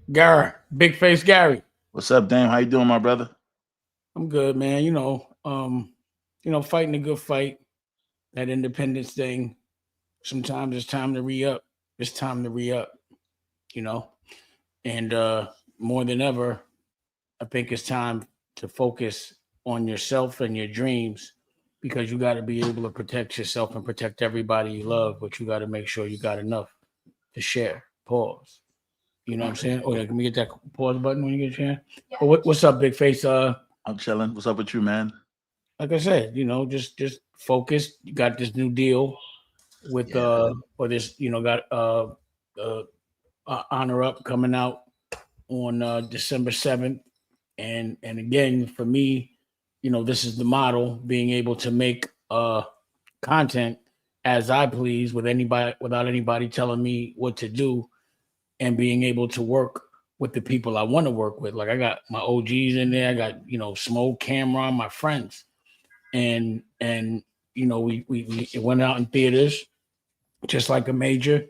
Gary, big face Gary. What's up, Dame? How you doing, my brother? I'm good, man. Fighting a good fight. That independence thing. Sometimes it's time to re-up. It's time to re-up, you know. And more than ever, I think it's time to focus on yourself and your dreams because you got to be able to protect yourself and protect everybody you love, but you got to make sure you got enough to share. Pause. You know what I'm saying? Oh, yeah, can we get that pause button when you get a chance? Yeah. What's up, big face? I'm chilling. What's up with you, man? Like I said, just focus. You got this new deal with Yeah. or this, got uh honor up coming out on December 7th. And again, for me, this is the model, being able to make content as I please without anybody telling me what to do, and being able to work with the people I want to work with. Like I got my OGs in there, I got, Smoke, Cameron, my friends. And we it went out in theaters just like a major,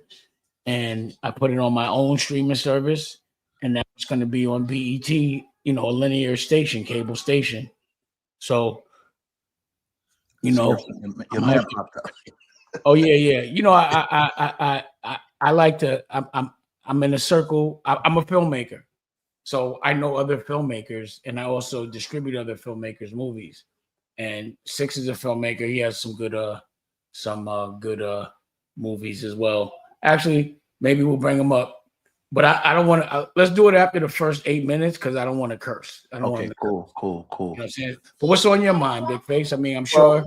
and I put it on my own streaming service, and now it's going to be on BET, a linear station, cable station. So Your man popped up. oh yeah. I like to. I'm in a circle. I'm a filmmaker, so I know other filmmakers, and I also distribute other filmmakers' movies. And Six is a filmmaker. He has some good movies as well. Actually, maybe we'll bring him up. But I don't want to. Let's do it after the first 8 minutes because I don't want to curse. I don't Okay, want to. cool. You know what I'm saying? But what's on your mind, Big Face? I mean, I'm Well,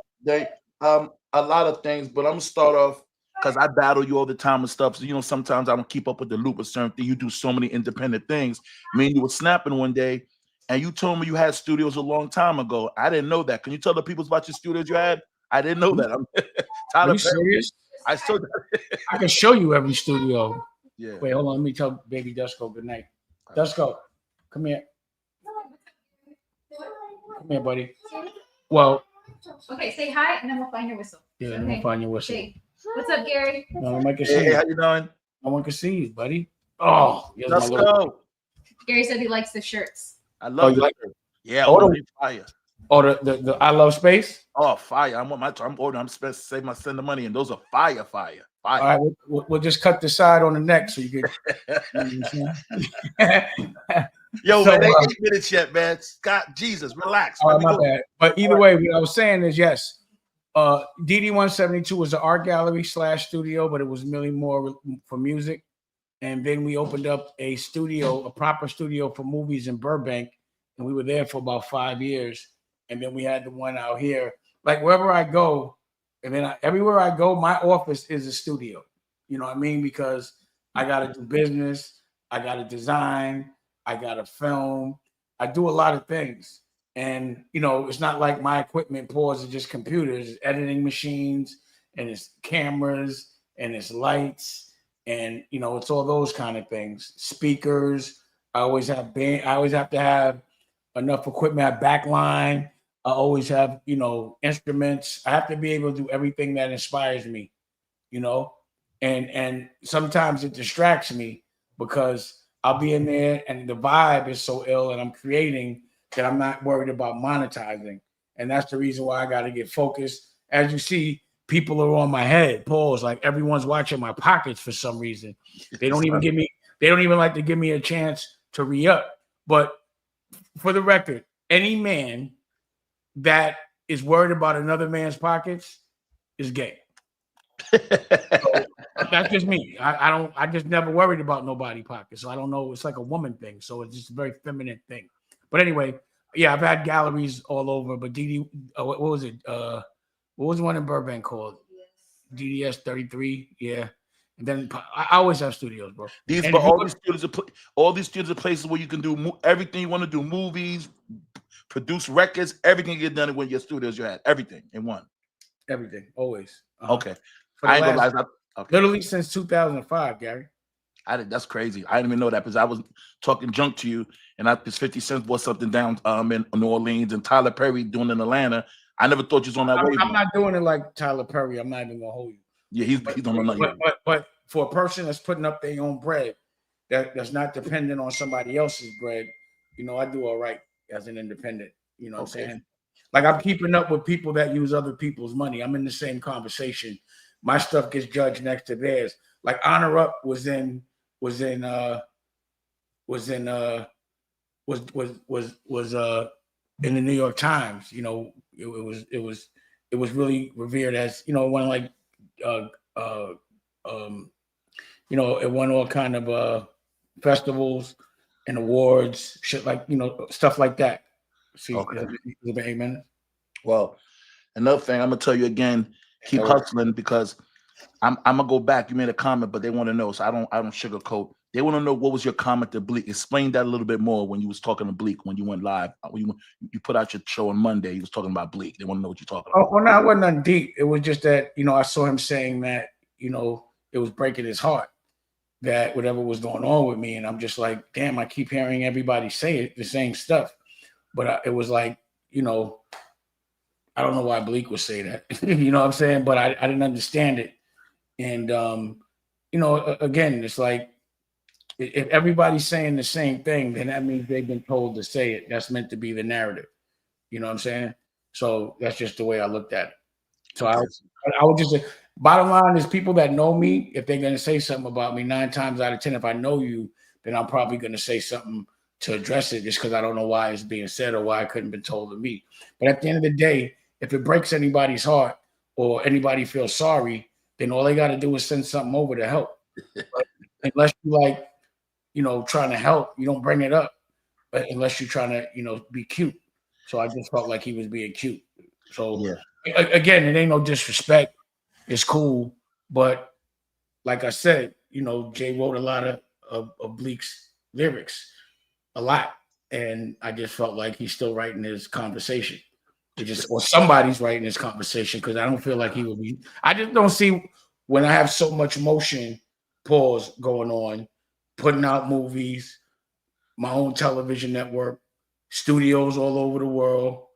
sure. a lot of things, but I'm gonna start off because I battle you all the time and stuff. So sometimes I don't keep up with the loop with certain things. You do so many independent things. Me and you were snapping one day, and you told me you had studios a long time ago. I didn't know that. Can you tell the people about your studios you had? I didn't know that. Are Tyler you Perry. serious? I still. I can show you every studio. Yeah. Wait, hold on. Let me tell baby Dusko good night. Dusko, come here. Come here, buddy. Well, okay, say hi and then we'll find your whistle. Yeah, okay. we'll find your whistle. Say, what's up, Gary? No, I can see Hey, you. how you doing? I want to see you, buddy. Oh, let's go. Gary said he likes the shirts. I love you like it. Yeah, fire. Oh, the I Love Space. Oh, fire! I'm ordering. I'm save my send the money, and those are fire. All right, we'll just cut the side on the neck so you can. Yo, so, man, ain't 8 minutes yet, man. Scott, Jesus, relax. My bad. But either way, what I was saying is yes. DD 172 was an art gallery / studio, but it was really more for music. And then we opened up a studio, a proper studio for movies in Burbank, and we were there for about 5 years. And then we had the one out here. Like wherever I go, and then everywhere I go, my office is a studio. You know what I mean? Because I got to do business, I got to design, I got to film, I do a lot of things. And it's not like my equipment pause is just computers, it's editing machines, and it's cameras, and it's lights, and it's all those kind of things. Speakers. I always have to have enough equipment. I have backline. I always have, instruments. I have to be able to do everything that inspires me, and sometimes it distracts me because I'll be in there and the vibe is so ill and I'm creating that I'm not worried about monetizing. And that's the reason why I got to get focused. As you see, people are on my head. Pause. Like everyone's watching my pockets for some reason. They don't even like to give me a chance to re-up. But for the record, any man that is worried about another man's pockets is gay. So that's just me. I just never worried about nobody's pockets. So I don't know. It's like a woman thing. So it's just a very feminine thing. But anyway, yeah, I've had galleries all over. But what was it? What was the one in Burbank called? DDS 33. Yeah. And then I always have studios, bro. All these studios are places where you can do everything you want to do. Movies, produce records, everything get done with your studios you had. Everything in one. Everything. Always. Okay. I ain't gonna lie. Okay. Literally since 2005, Gary. That's crazy. I didn't even know that because I was talking junk to you, and this 50 Cent bought something down in New Orleans, and Tyler Perry doing it in Atlanta. I never thought you was on that wave. I'm not doing it like Tyler Perry. I'm not even gonna hold you. Yeah, he's on another. But for a person that's putting up their own bread, that's not dependent on somebody else's bread, you know, I do all right as an independent. You know what I'm saying? Like I'm keeping up with people that use other people's money. I'm in the same conversation. My stuff gets judged next to theirs. Like Honor Up was in was in in the New York Times. You know, it was really revered as, you know, one of like uh you know, it won all kind of festivals and awards, shit like, you know, stuff like that. See, amen. Well, another thing I'm gonna tell you again, keep hustling, because I'm gonna go back. You made a comment, but they want to know, so I don't sugarcoat. They want to know, what was your comment to Bleak? Explain that a little bit more when you was talking to Bleak, when you went live. When you put out your show on Monday, you was talking about Bleak. They want to know what you're talking about. Oh, well, no, it wasn't nothing deep. It was just that, you know, I saw him saying that, you know, it was breaking his heart that whatever was going on with me. And I'm just like, damn, I keep hearing everybody say it, the same stuff. But it was like, you know, I don't know why Bleak would say that, you know what I'm saying? But I didn't understand it. And, you know, again, it's like, if everybody's saying the same thing, then that means they've been told to say it. That's meant to be the narrative. You know what I'm saying? So that's just the way I looked at it. So I would just say, bottom line is, people that know me, if they're going to say something about me, 9 times out of 10, if I know you, then I'm probably going to say something to address it, just because I don't know why it's being said or why I couldn't been told to me. But at the end of the day, if it breaks anybody's heart or anybody feels sorry, then all they got to do is send something over to help. But unless you like, you know, trying to help, you don't bring it up, but unless you're trying to, you know, be cute. So I just felt like he was being cute. So again, it ain't no disrespect. It's cool. But like I said, you know, Jay wrote a lot of Bleak's lyrics, a lot. And I just felt like he's still writing his conversation. Or somebody's writing his conversation, because I don't feel like he would be. I just don't see, when I have so much motion, pause, going on, putting out movies, my own television network, studios all over the world,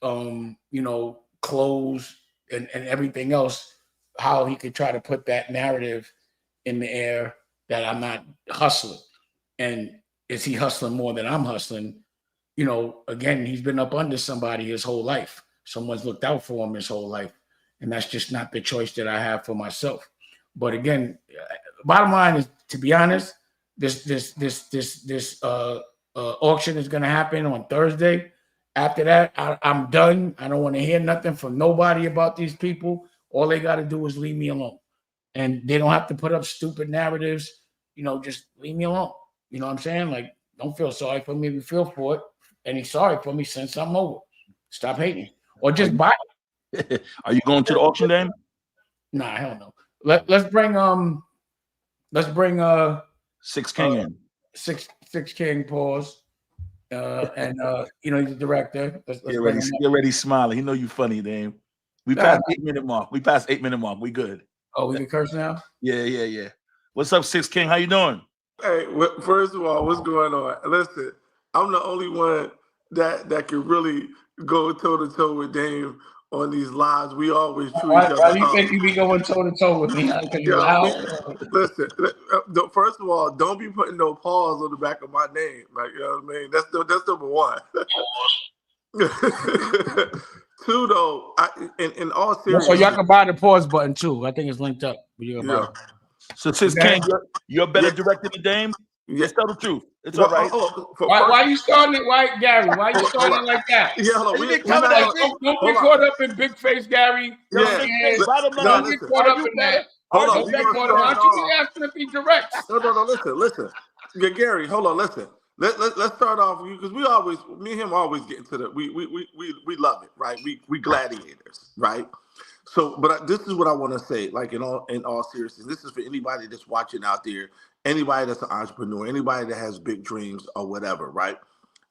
you know, clothes and everything else, how he could try to put that narrative in the air that I'm not hustling. And is he hustling more than I'm hustling? You know, again, he's been up under somebody his whole life. Someone's looked out for him his whole life. And that's just not the choice that I have for myself. But again, bottom line is, to be honest, this auction is going to happen on Thursday. After that, I'm done. I don't want to hear nothing from nobody about these people. All they got to do is leave me alone. And they don't have to put up stupid narratives. You know, just leave me alone. You know what I'm saying? Like, don't feel sorry for me if you feel for it. And he's sorry for me, send something over. Stop hating. Or just buy it. Are you going to the auction, then? Nah, hell no. Let's bring 6 King in. Six King, pause. And you know, he's the director. Let's you're already smiling. He know you funny, Dame. We passed 8-minute mark. We We good. Oh, we can curse now? Yeah. What's up, 6 King? How you doing? Hey, first of all, what's going on? Listen, I'm the only one that can really go toe to toe with Dame on these lives. We always chew each other. Why do you think you be going toe to toe with me? Because you're loud? Listen, first of all, don't be putting no pause on the back of my name. Like, you know what I mean? That's number one. 2, though, in all seriousness. So y'all can buy the pause button too. I think it's linked up. So 6 King, you're a better director than Dame? Yes, tell the truth. It's all right. Why you starting it? Why, Gary? Why you starting it like that? Yeah, hold on. Don't get caught up in big face, Gary. Yeah. Don't get caught up in that. Hold on. Don't get caught up. Why don't you be asking if he directs? No. Listen. Yeah, Gary, hold on. Listen. Let's start off with you, because me and him always get into the we love it, right? We gladiators, right? So, but this is what I want to say, like in all seriousness, this is for anybody that's watching out there, anybody that's an entrepreneur, anybody that has big dreams or whatever, right?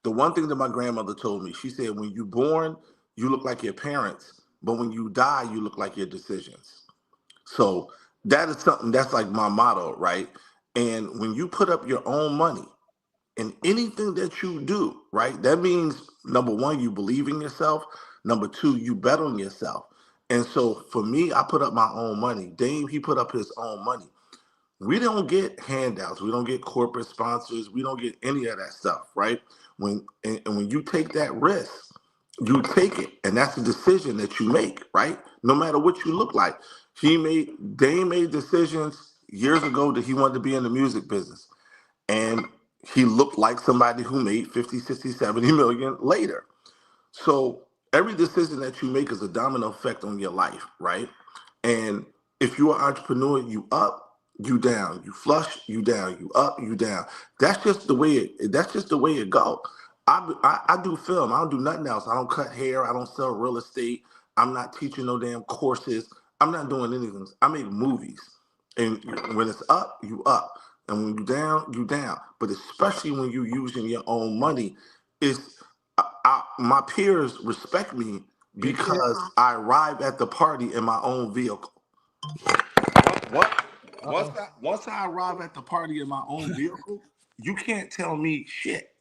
The one thing that my grandmother told me, she said, when you're born, you look like your parents, but when you die, you look like your decisions. So that is something that's like my motto, right? And when you put up your own money in anything that you do, right, that means, number one, you believe in yourself. Number 2, you bet on yourself. And so for me, I put up my own money. Dame, he put up his own money. We don't get handouts. We don't get corporate sponsors. We don't get any of that stuff, right? And when you take that risk, you take it, and that's a decision that you make, right? No matter what you look like. Dane made decisions years ago that he wanted to be in the music business, and he looked like somebody who made 50, 60, 70 million later. So every decision that you make is a domino effect on your life, right? And if you're an entrepreneur, you up, you down, you flush, you down, you up, you down. That's just the way it go. I do film. I don't do nothing else. I don't cut hair. I don't sell real estate. I'm not teaching no damn courses. I'm not doing anything. I make movies. And when it's up, you up. And when you down, you down. But especially when you're using your own money, it's my peers respect me because I arrive at the party in my own vehicle. What? Once I arrive at the party in my own vehicle, you can't tell me shit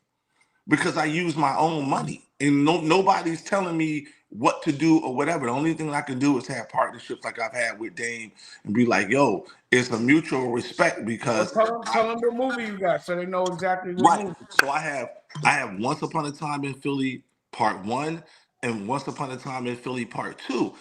because I use my own money, and nobody's telling me what to do or whatever. The only thing I can do is have partnerships like I've had with Dame and be like, yo, it's a mutual respect because tell them the movie you got so they know exactly what movie. So I have Once Upon a Time in Philly Part 1 and Once Upon a Time in Philly Part 2.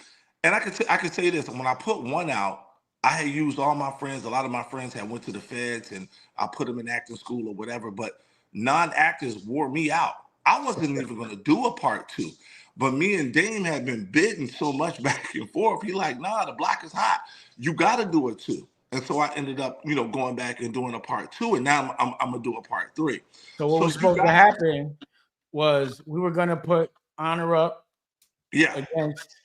And I could say this, when I put one out, I had used all my friends. A lot of my friends had went to the feds and I put them in acting school or whatever, but non-actors wore me out. I wasn't even going to do a part 2. But me and Dame had been bidding so much back and forth. He like, nah, the block is hot. You got to do it too. And so I ended up, going back and doing a part 2, and now I'm gonna do a part 3. So what was supposed to happen was we were gonna put Honor Up, against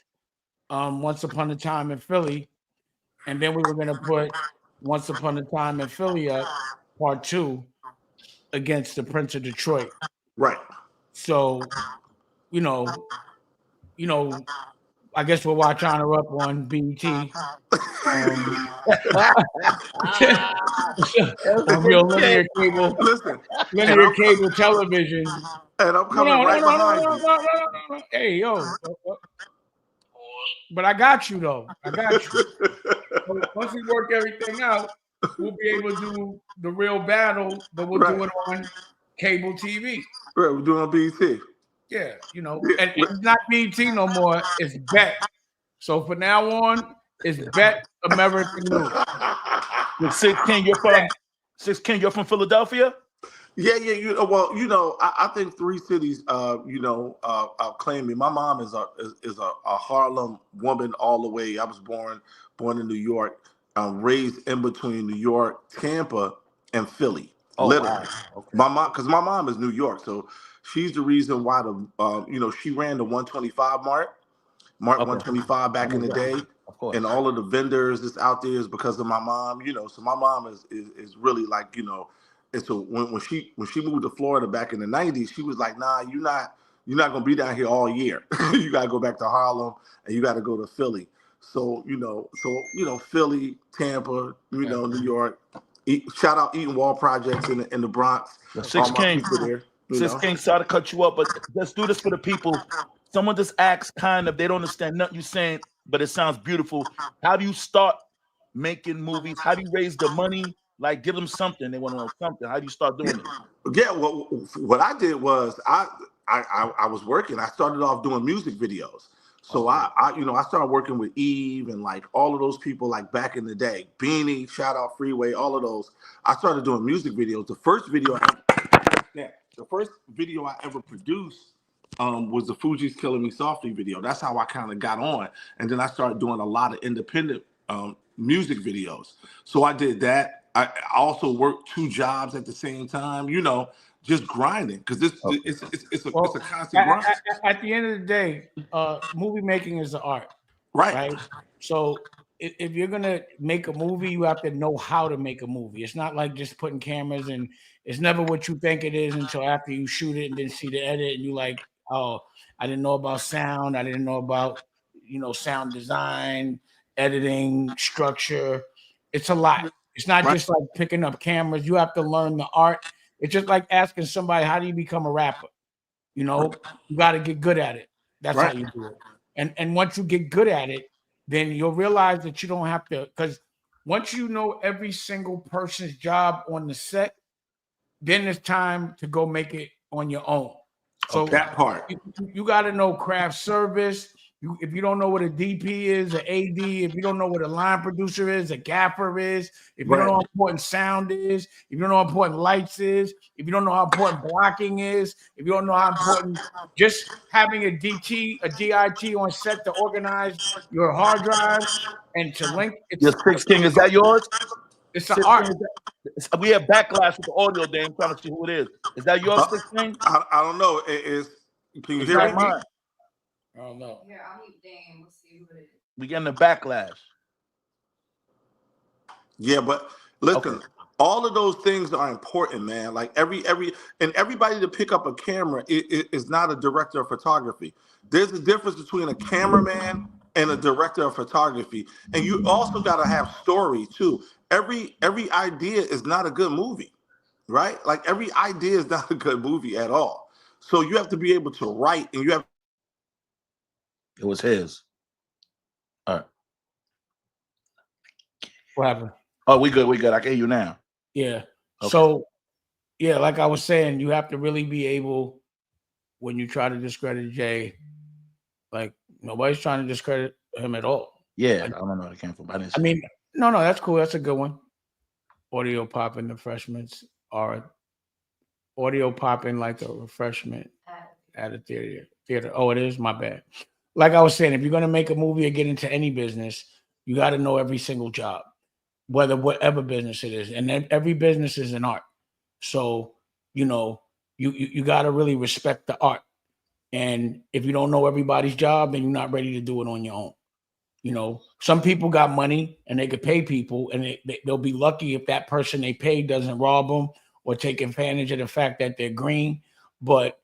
Once Upon a Time in Philly, and then we were gonna put Once Upon a Time in Philly Up Part 2 against the Prince of Detroit. Right. So, I guess we'll watch Honor Up on BET. On real linear cable. Listen, linear cable television. And I'm coming behind you. No. Hey, yo. But I got you, though. I got you. So once we work everything out, we'll be able to do the real battle, but we'll do it on cable TV. Right, we're doing on BET. Yeah, and it's not BET no more. It's Bet. So from now on, it's Bet American News. With 6 King, you're from Philadelphia? Yeah. I think 3 cities, claim me. My mom is a Harlem woman all the way. I was born in New York, raised in between New York, Tampa, and Philly. Literally, wow. Okay. My mom is New York, so she's the reason why she ran the 125 mark 125 back in the day. Of course. And all of the vendors that's out there is because of my mom, so my mom is really like, and so when she moved to Florida back in the 90s, she was like, nah, you're not gonna be down here all year. You gotta go back to Harlem and you gotta go to Philly. So, Philly, Tampa, New York. Shout out Eaton Wall Projects in the Bronx. The 6 King. 6 King, sorry to cut you up, but let's do this for the people. Someone just asks they don't understand nothing you're saying, but it sounds beautiful. How do you start making movies? How do you raise the money? Like, give them something. They want to know something. How do you start doing it? Yeah, well, what I did was I was working. I started off doing music videos. So I started working with Eve and like all of those people like back in the day. Beanie, shout out Freeway, all of those. I started doing music videos. The first video I ever produced was the Fugees Killing Me Softly video. That's how I kind of got on. And then I started doing a lot of independent music videos. So I did that. I also worked 2 jobs at the same time, just grinding because it's a constant grind. At the end of the day, movie making is an art. Right? So if you're gonna make a movie, you have to know how to make a movie. It's not like just putting cameras in. It's never what you think it is until after you shoot it and then see the edit and you like, oh, I didn't know about sound. I didn't know about, sound design, editing, structure. It's a lot. It's not just like picking up cameras. You have to learn the art. It's just like asking somebody, how do you become a rapper? You got to get good at it. That's how you do it. And once you get good at it, then you'll realize that you don't have to, because once you know every single person's job on the set, then it's time to go make it on your own. So that part. You got to know craft service. If you don't know what a DP is, an AD, if you don't know what a line producer is, a gaffer is, if you don't know how important sound is, if you don't know how important lights is, if you don't know how important blocking is, if you don't know how important just having a DIT on set to organize your hard drive and to link. Your Six King, is that yours? It's an art. We have backlash with the audio, Dave. I'm trying to see who it is. Is that yours, Six King? I don't know. It is. Can you It's hear not me? mine. I don't know. Here, I'll mute Dame. We'll see who it is. We getting the backlash. Yeah, but listen, all of those things are important, man. Like everybody to pick up a camera is not a director of photography. There's a difference between a cameraman and a director of photography, and you also got to have story too. Every idea is not a good movie, right? Like every idea is not a good movie at all. So you have to be able to write, and you have. It was his. All right. What happened? Oh, we good. We good. I can hear you now. Yeah. Okay. So, yeah, like I was saying, you have to really be able, when you try to discredit Jay, like nobody's trying to discredit him at all. Yeah, I don't know where it came from. I mean, no, that's cool. That's a good one. Audio popping the freshmen are audio popping like a refreshment at a theater. Oh, it is? My bad. Like I was saying, if you're going to make a movie or get into any business, you got to know every single job, whatever business it is. And every business is an art. So, you got to really respect the art. And if you don't know everybody's job, then you're not ready to do it on your own. Some people got money and they could pay people, and they'll be lucky if that person they pay doesn't rob them or take advantage of the fact that they're green. But,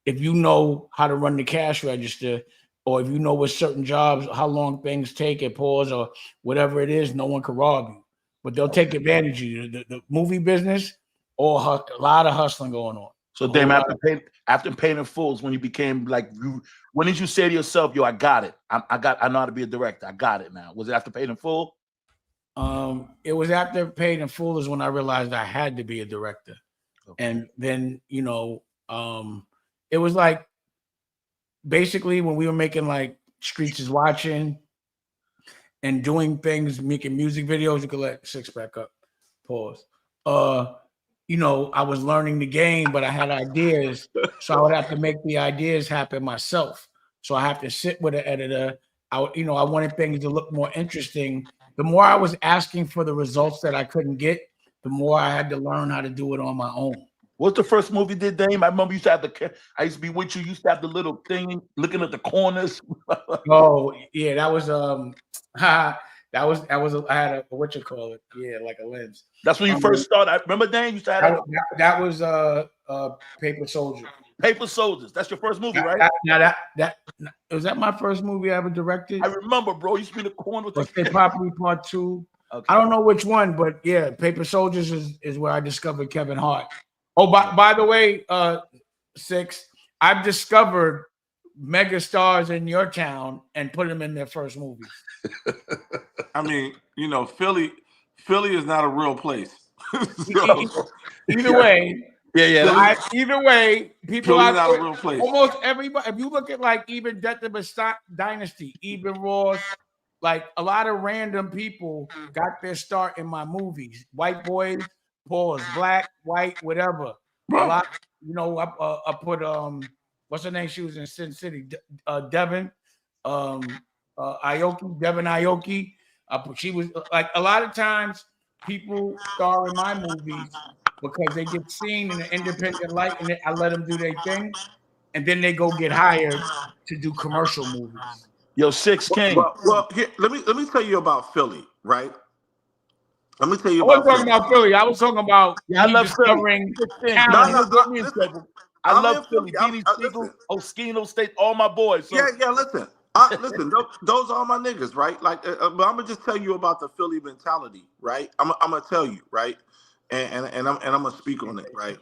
if you know how to run the cash register, or if you know with certain jobs, how long things take at pause or whatever it is, no one can rob you. But they'll take advantage of you. The movie business, a lot of hustling going on. So, damn, after paying in fulls, when you became like, when did you say to yourself, yo, I got it. I know how to be a director. I got it now. Was it after paying in full? It was after paid in full is when I realized I had to be a director. Okay. And then, it was like basically when we were making like Streets is Watching and doing things, making music videos. You could let Six back up. Pause. I was learning the game, but I had ideas, so I would have to make the ideas happen myself. So I have to sit with an editor. I wanted things to look more interesting. The more I was asking for the results that I couldn't get, the more I had to learn how to do it on my own. What's the first movie you did, Dame? I remember you used to have I used to be with you. You used to have the little thing looking at the corners. Oh yeah, that was I had a what you call it? Yeah, like a lens. That's when you first started. I remember, Dame, you used to have that was Paper Soldier. Paper Soldiers. That's your first movie, right? That was that my first movie I ever directed. I remember, bro. You used to be in the corner with the Property Part 2. Okay. I don't know which one, but yeah, Paper Soldiers is where I discovered Kevin Hart. Oh, by the way, Six, I've discovered mega stars in your town and put them in their first movies. I mean, Philly is not a real place. Either way. Yeah. Either way, people out not a real place. Almost everybody. If you look at like even Death of a Dynasty, even Ross, like a lot of random people got their start in my movies. White boys, pause, black, white, whatever. A lot, I put what's her name? She was in Sin City, Devin, Aoki, Devin Aoki. She was like a lot of times people star in my movies because they get seen in an independent light, and I let them do their thing, and then they go get hired to do commercial movies. Yo, Six King. Well, here, let me tell you about Philly, right? Let me tell you. I wasn't talking about Philly. I was talking about I love discovering talent. I love Philly. Oskino State, all my boys. So. Yeah. Listen, listen. Those are my niggas, right? Like, but I'm gonna just tell you about the Philly mentality, right? I'm gonna tell you, right? And I'm gonna speak on it, right?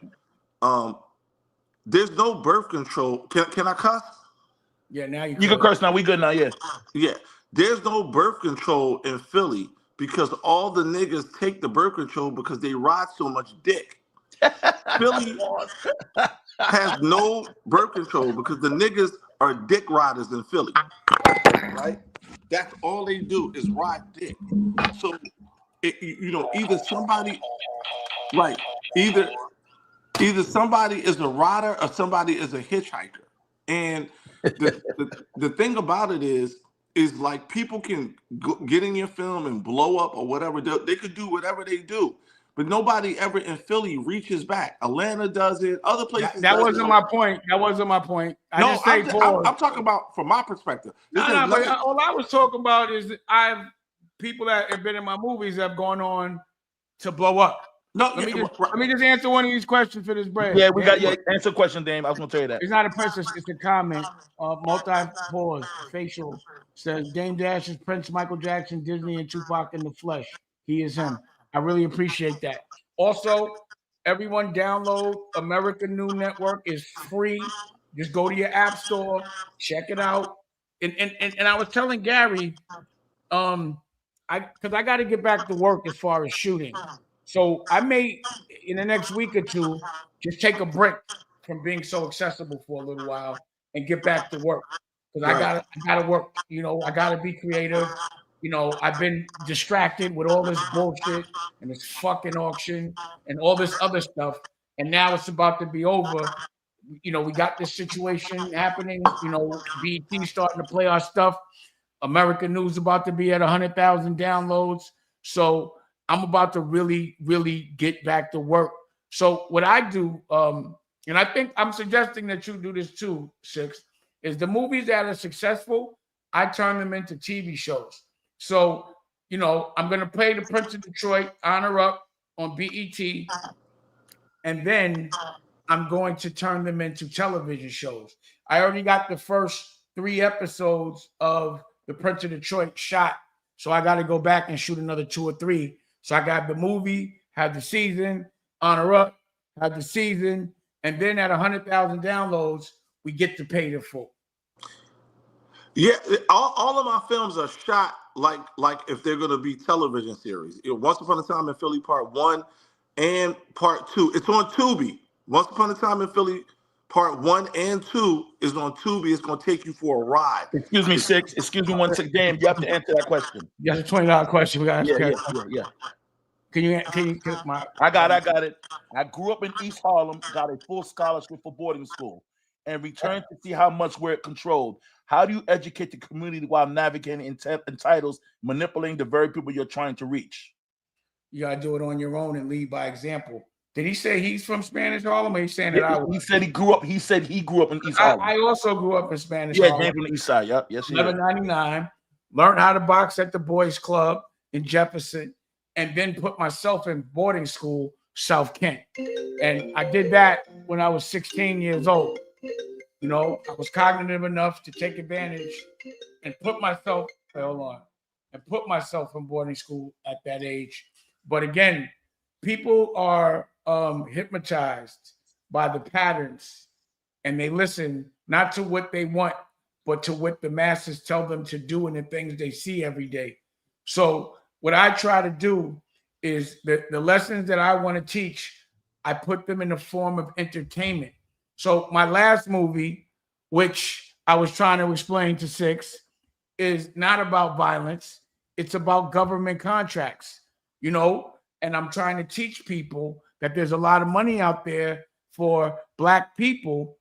There's no birth control. Can I cuss? Yeah, now you can curse now. We good now, yeah. Yeah. There's no birth control in Philly because all the niggas take the birth control because they ride so much dick. Philly has no birth control because the niggas are dick riders in Philly, right? That's all they do is ride dick. So, either somebody, right? Either somebody is a rider or somebody is a hitchhiker. And the thing about it is like people can get in your film and blow up or whatever. They could do whatever they do, but nobody ever in Philly reaches back. Atlanta does it. Other places. That wasn't my point. That wasn't my point. I'm talking about from my perspective. But all I was talking about is that people that have been in my movies have gone on to blow up. Let me just answer one of these questions for this break. Yeah, we got answer the question, Dame. I was gonna tell you that. It's not a question, it's a comment. Multi-pause, facial says Dame Dash is Prince, Michael Jackson, Disney, and Tupac in the flesh. He is him. I really appreciate that. Also, everyone download American New Network is free. Just go to your app store, check it out. And I was telling Gary, because I got to get back to work as far as shooting. So I may, in the next week or two, just take a break from being so accessible for a little while and get back to work. Because I gotta work. I gotta be creative. I've been distracted with all this bullshit and this fucking auction and all this other stuff. And now it's about to be over. We got this situation happening. BET starting to play our stuff. American News about to be at 100,000 downloads. So I'm about to really, really get back to work. So what I do, and I think I'm suggesting that you do this too, Six, is the movies that are successful, I turn them into TV shows. So, I'm going to play The Prince of Detroit, Honor Up on BET, and then I'm going to turn them into television shows. I already got the first 3 episodes of The Prince of Detroit shot, so I got to go back and shoot another 2 or 3. So I got the movie, had the season, Honor Up, had the season, and then at 100,000 downloads, we get to pay the full. Yeah, all of my films are shot like if they're going to be television series. Once Upon a Time in Philly Part 1 and Part 2. It's on Tubi. Once Upon a Time in Philly Part 1 and 2 is on Tubi. It's going to take you for a ride. Excuse me, Six. Excuse me one second. Damn, you have to answer that question. That's a $20 question. We got Yeah. Can you my? I got it. I grew up in East Harlem, got a full scholarship for boarding school, and returned to see how much we're controlled. How do you educate the community while navigating entitles, manipulating the very people you're trying to reach? You gotta do it on your own and lead by example. Did he say he's from Spanish Harlem, or he's saying that I was? He said he grew up in East Harlem. I also grew up in Spanish Harlem. Yeah, from the East Side. Yep. Yes, 1199. Learned how to box at the boys' club in Jefferson, and then put myself in boarding school, South Kent. And I did that when I was 16 years old. I was cognitive enough to take advantage and put myself in boarding school at that age. But again, people are hypnotized by the patterns, and they listen not to what they want, but to what the masses tell them to do and the things they see every day. So what I try to do is the lessons that I want to teach, I put them in the form of entertainment. So my last movie, which I was trying to explain to Six, is not about violence. It's about government contracts, and I'm trying to teach people that there's a lot of money out there for Black people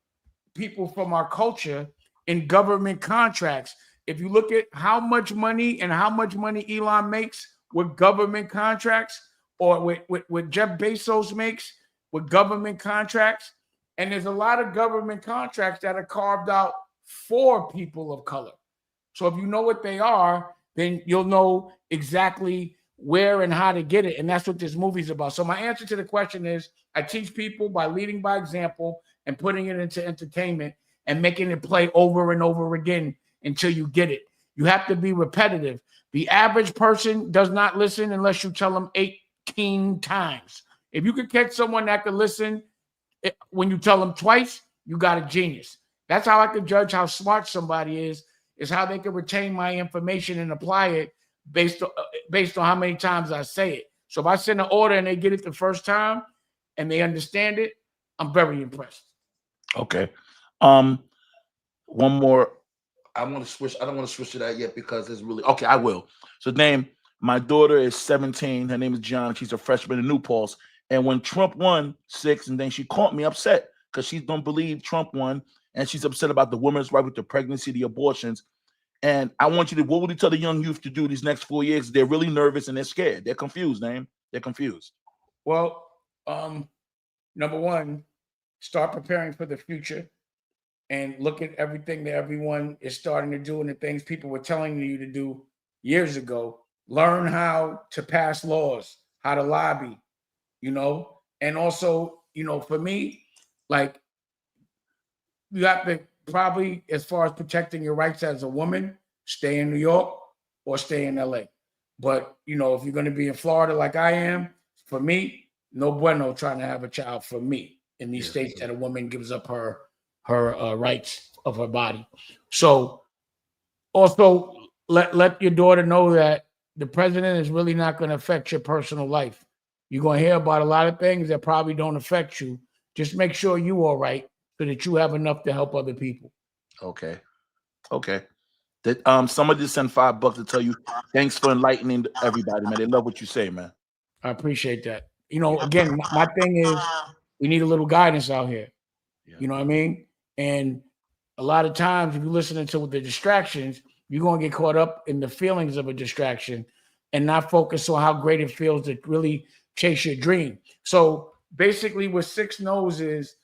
from our culture in government contracts. If you look at how much money Elon makes with government contracts, or with Jeff Bezos makes with government contracts, and there's a lot of government contracts that are carved out for people of color. So if you know what they are, then you'll know exactly where and how to get it. And that's what this movie's about. So my answer to the question is, I teach people by leading by example and putting it into entertainment and making it play over and over again until you get it. You have to be repetitive. The average person does not listen unless you tell them 18 times. If you could catch someone that could listen when you tell them twice, you got a genius. That's how I could judge how smart somebody is how they can retain my information and apply it based on how many times I say it. So if I send an order and they get it the first time and they understand it, I'm very impressed. Okay. One more. I want to switch. I don't want to switch to that yet because it's really okay. I will. So, my daughter is 17. Her name is John. She's a freshman in New Paltz. And when Trump won 6, and then she called me upset because she don't believe Trump won, and she's upset about the women's right with the pregnancy, the abortions. And I want you to, what would you tell the young youth to do these next 4 years? They're really nervous and they're scared. They're confused, They're confused. Well, number one, start preparing for the future and look at everything that everyone is starting to do and the things people were telling you to do years ago. Learn how to pass laws, how to lobby, and also, for me, like, you have to probably, as far as protecting your rights as a woman, stay in New York or stay in LA. But, if you're going to be in Florida like I am, for me, no bueno trying to have a child for me in these states that a woman gives up her rights of her body. So also let your daughter know that the president is really not going to affect your personal life. You're going to hear about a lot of things that probably don't affect you. Just make sure you're all right so that you have enough to help other people. Okay. That somebody just sent $5 to tell you thanks for enlightening everybody, man. They love what you say, man. I appreciate that. Again, my thing is we need a little guidance out here. Yeah. You know what I mean? And a lot of times if you're listening to the distractions, you're going to get caught up in the feelings of a distraction and not focus on how great it feels to really chase your dream. So basically what 6 knows is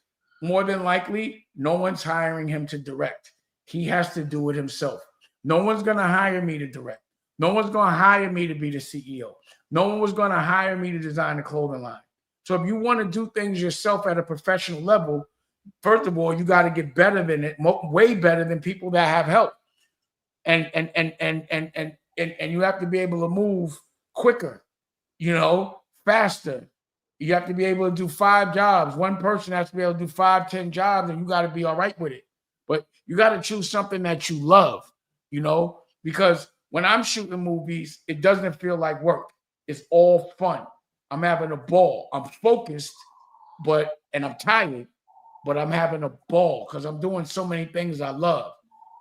more than likely, no one's hiring him to direct. He has to do it himself. No one's going to hire me to direct. No one's going to hire me to be the CEO. No one was going to hire me to design a clothing line. So if you want to do things yourself at a professional level, first of all, you got to get better than it, way better than people that have help. And you have to be able to move quicker, faster. You have to be able to do 5 jobs. One person has to be able to do 5, 10 jobs, and you got to be all right with it. But you got to choose something that you love, because when I'm shooting movies, it doesn't feel like work. It's all fun. I'm having a ball. I'm focused, and I'm tired, but I'm having a ball because I'm doing so many things I love.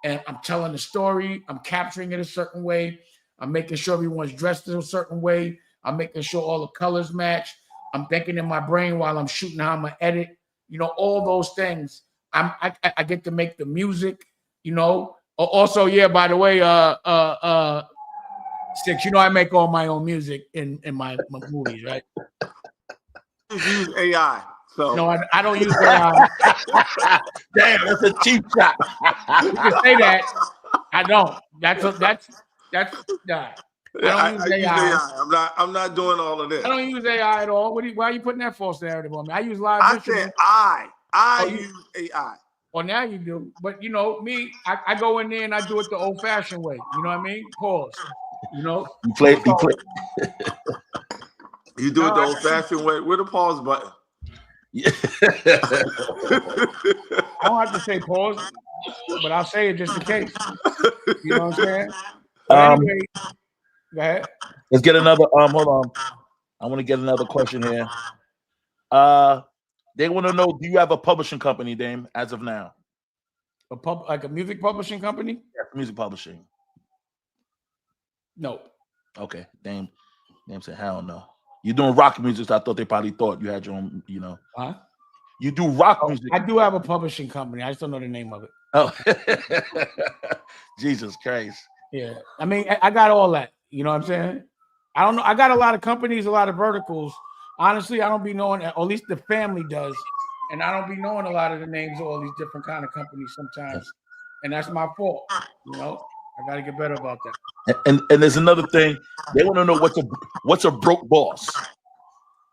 And I'm telling the story. I'm capturing it a certain way. I'm making sure everyone's dressed in a certain way. I'm making sure all the colors match. I'm thinking in my brain while I'm shooting how I'm going to edit. All those things. I get to make the music, Also, yeah, by the way, 6, I make all my own music in my movies, right? Use AI. So no, I don't use AI. Damn, that's a cheap shot. You can say that. I don't. That's nah. I don't use AI. I'm not doing all of this. I don't use AI at all. Why are you putting that false narrative on me? I use live. I said I use AI. Well, now you do. But me, I go in there and I do it the old-fashioned way. You know what I mean? Pause. You play. You do it the old-fashioned way. Where the pause button? Yeah. I don't have to say pause, but I'll say it just in case. You know what I'm saying? But anyway, go ahead. Let's get another. Hold on. I want to get another question here. They want to know: do you have a publishing company, Dame, as of now? Like a music publishing company? Yeah, music publishing. No. Okay, Dame said, hell no. You're doing rock music, so I thought they probably thought you had your own, Huh? You do rock music. I do have a publishing company. I just don't know the name of it. Oh, Jesus Christ. Yeah. I mean, I got all that. You know what I'm saying? I don't know. I got a lot of companies, a lot of verticals. Honestly, I don't be knowing, or at least the family does. And I don't be knowing a lot of the names of all these different kind of companies sometimes. And that's my fault. I got to get better about that. And there's another thing. They want to know what's a broke boss.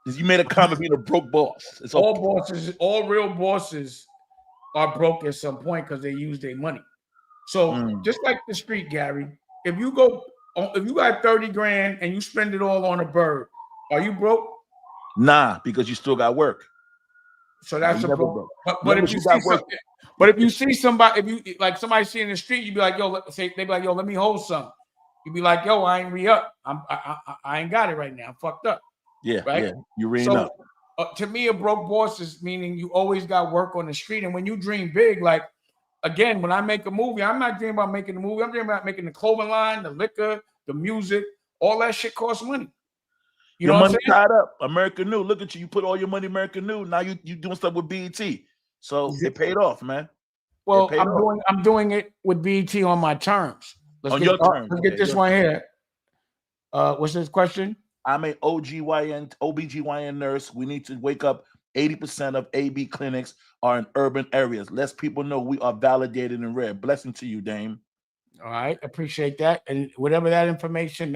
You made a comment being a broke boss. It's all real bosses are broke at some point because they use their money. So just like the street, Gary, if you got 30 grand and you spend it all on a bird, are you broke? Nah, because you still got work. So that's a broke. But if you see somebody, if you like somebody see in the street, you be like, yo, they be like, yo, let me hold some. You be like, yo, I ain't re-up. I ain't got it right now. I'm fucked up. Yeah, right? yeah. You reading So up. to me, a broke boss is meaning you always got work on the street. And when you dream big, like, again, when I make a movie, I'm not dreaming about making the movie. I'm dreaming about making the clothing line, the liquor, the music. All that shit costs money. You Your know what I'm money saying? tied up. American New. Look at you. You put all your money American New. Now you doing stuff with BET. So it paid off, man. Well, I'm doing it with BET on my terms. On your terms. Let's get this one here. What's this question? I'm an OBGYN nurse. We need to wake up. 80% of AB clinics are in urban areas. Less people know we are validated and rare. Blessing to you, Dame. All right, appreciate that. And whatever that information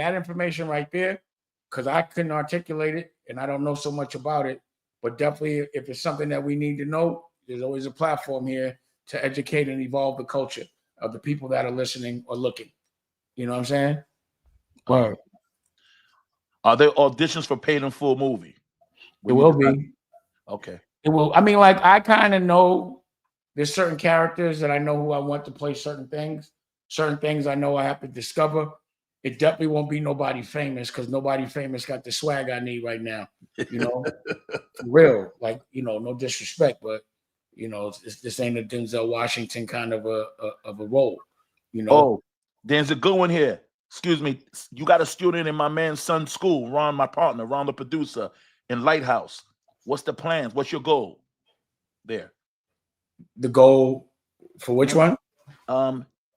right there, because I couldn't articulate it and I don't know so much about it, but definitely if it's something that we need to know, there's always a platform here to educate and evolve the culture of the people that are listening or looking. You know what I'm saying? Word. Are there auditions for paid in full movie? It will be. Okay. It will. I mean, like, I kind of know there's certain characters that I know who I want to play certain things. Certain things I know I have to discover. It definitely won't be nobody famous because nobody famous got the swag I need right now. You know, for real. Like, you know, no disrespect, but you know, this ain't a Denzel Washington kind of a role. You know. Oh, there's a good one here. Excuse me. You got a student in my man's son's school, Ron, my partner, Ron, the producer, in Lighthouse. What's the plans? What's your goal there? The goal for which one?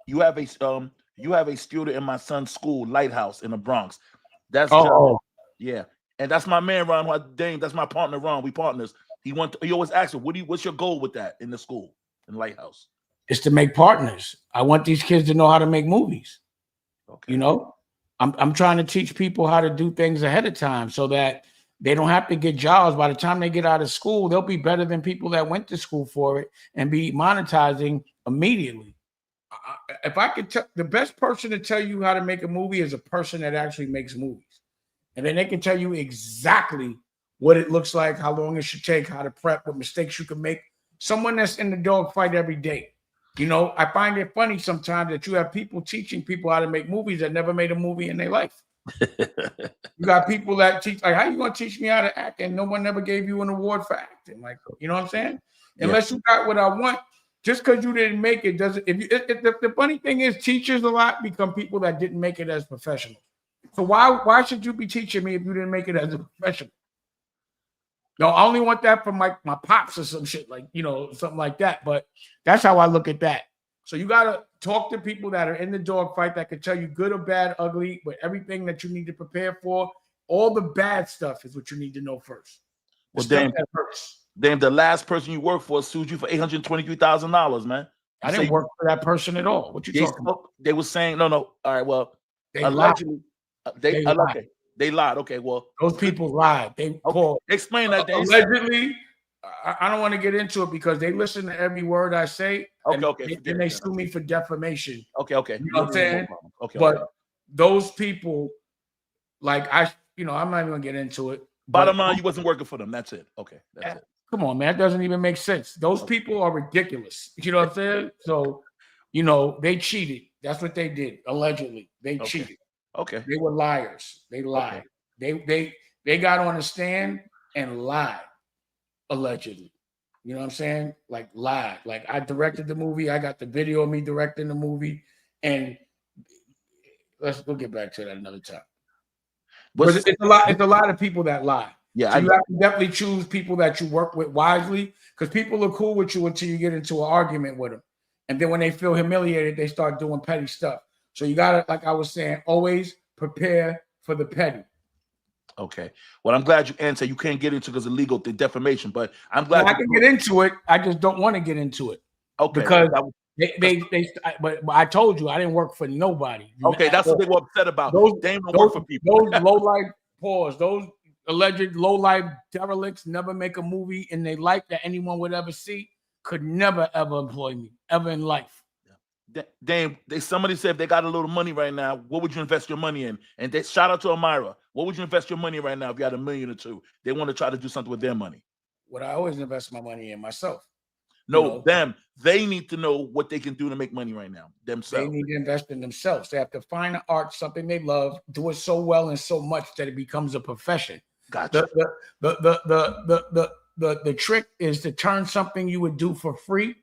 You have a student in my son's school, Lighthouse in the Bronx. That's yeah, and that's my man, Ron. Dame, that's my partner, Ron. We partners. He always asks him, what's your goal with that in the school in Lighthouse? It's to make partners. I want these kids to know how to make movies. Okay. You know, I'm trying to teach people how to do things ahead of time so that they don't have to get jobs. By the time they get out of school, they'll be better than people that went to school for it and be monetizing immediately. If I could tell, the best person to tell you how to make a movie is a person that actually makes movies. And then they can tell you exactly what it looks like, how long it should take, how to prep, what mistakes you can make. Someone that's in the dog fight every day. You know, I find it funny sometimes that you have people teaching people how to make movies that never made a movie in their life. You got people that teach, like, how you going to teach me how to act and no one ever gave you an award for acting? Like, you know what I'm saying? Yeah. Unless you got what I want, just because you didn't make it doesn't. The funny thing is, teachers a lot become people that didn't make it as professionals. So why should you be teaching me if you didn't make it as a professional? No, I only want that from my pops or some shit, like, you know, something like that. But that's how I look at that. So you got to talk to people that are in the dog fight that can tell you good or bad, ugly, but everything that you need to prepare for. All the bad stuff is what you need to know first. Well, Dame, the last person you worked for sued you for $823,000, man. I didn't work for that person at all. What you talking about? They were saying, no. All right, well, allegedly, they lied. They lied. Okay, well, those people lied. They explain that. Allegedly, I don't want to get into it because they listen to every word I say. Okay. And they sue me for defamation. Okay. You know what I'm saying? Okay. But those people, like, I'm not even gonna get into it. Bottom line, you wasn't working for them. That's it. Okay. That's it. Come on, man. That doesn't even make sense. Those people are ridiculous. You know what I'm saying? So, you know, they cheated. That's what they did. Allegedly, they cheated. Okay. They were liars. They lied. Okay. They got on a stand and lied. Allegedly. You know what I'm saying? Like, lied. Like, I directed the movie. I got the video of me directing the movie. And we'll get back to that another time. But it's a lot of people that lie. Yeah, so you have to definitely choose people that you work with wisely, because people are cool with you until you get into an argument with them. And then when they feel humiliated, they start doing petty stuff. So you gotta, like I was saying, always prepare for the petty. Okay. Well, I'm glad you answered. You can't get into because of legal defamation, but I'm glad I can get into it. I just don't want to get into it. Okay. Because but I told you I didn't work for nobody. Okay, that's what they were upset about. Those don't work for people. Those low life those alleged low life derelicts never make a movie in their life that anyone would ever see. Could never ever employ me ever in life. Dame, somebody said if they got a little money right now, what would you invest your money in? And they shout out to Amira. What would you invest your money right now if you had $1 million or $2 million? They want to try to do something with their money. What I always invest my money in myself. No, them. They need to know what they can do to make money right now themselves. They need to invest in themselves. They have to find an art, something they love, do it so well and so much that it becomes a profession. Gotcha. The trick is to turn something you would do for free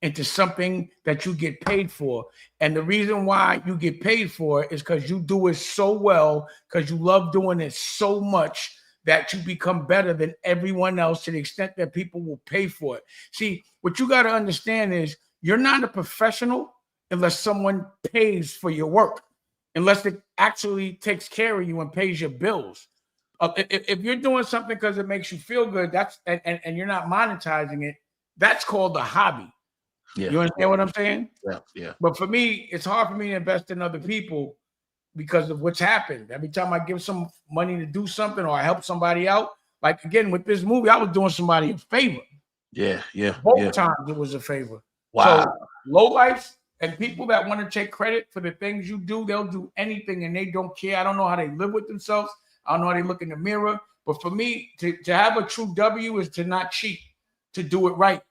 into something that you get paid for. And the reason why you get paid for it is because you do it so well, because you love doing it so much that you become better than everyone else to the extent that people will pay for it. See, what you got to understand is you're not a professional unless someone pays for your work, unless it actually takes care of you and pays your bills. If you're doing something because it makes you feel good, that's and you're not monetizing it, that's called a hobby. Yeah. You understand what I'm saying? Yeah. But for me, it's hard for me to invest in other people because of what's happened. Every time I give some money to do something or I help somebody out, like again with this movie, I was doing somebody a favor. Yeah. Both times it was a favor. Wow. So lowlifes and people that want to take credit for the things you do, they'll do anything and they don't care. I don't know how they live with themselves. I don't know how they look in the mirror. But for me, to have a true W is to not cheat, to do it right.